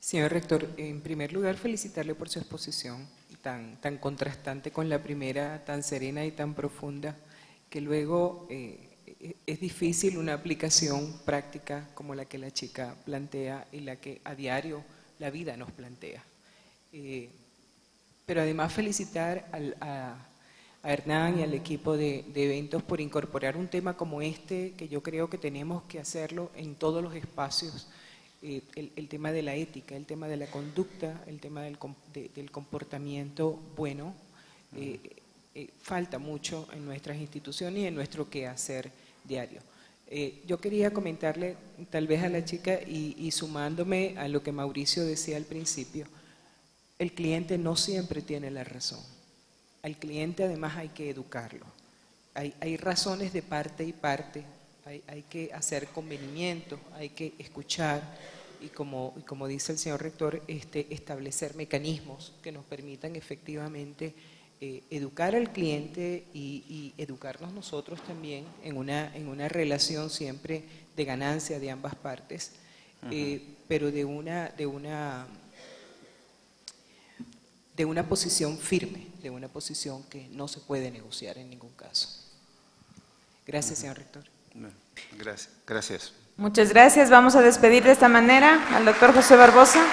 Señor Rector, en primer lugar felicitarle por su exposición tan contrastante con la primera, tan serena y tan profunda, que luego es difícil una aplicación práctica como la que la chica plantea y la que a diario la vida nos plantea. Pero además felicitar a Hernán y al equipo de eventos por incorporar un tema como este, que yo creo que tenemos que hacerlo en todos los espacios. El tema de la ética, el tema de la conducta, el tema del comportamiento bueno, falta mucho en nuestras instituciones y en nuestro quehacer diario. Yo quería comentarle tal vez a la chica y sumándome a lo que Mauricio decía al principio, el cliente no siempre tiene la razón. Al cliente además hay que educarlo. Hay razones de parte y parte. Hay que hacer convenimiento, hay que escuchar y como dice el señor rector, establecer mecanismos que nos permitan efectivamente educar al cliente y educarnos nosotros también en una relación siempre de ganancia de ambas partes, pero de una posición firme, de una posición que no se puede negociar en ningún caso. Gracias, señor rector. Gracias. Muchas gracias. Vamos a despedir de esta manera al doctor José Barbosa.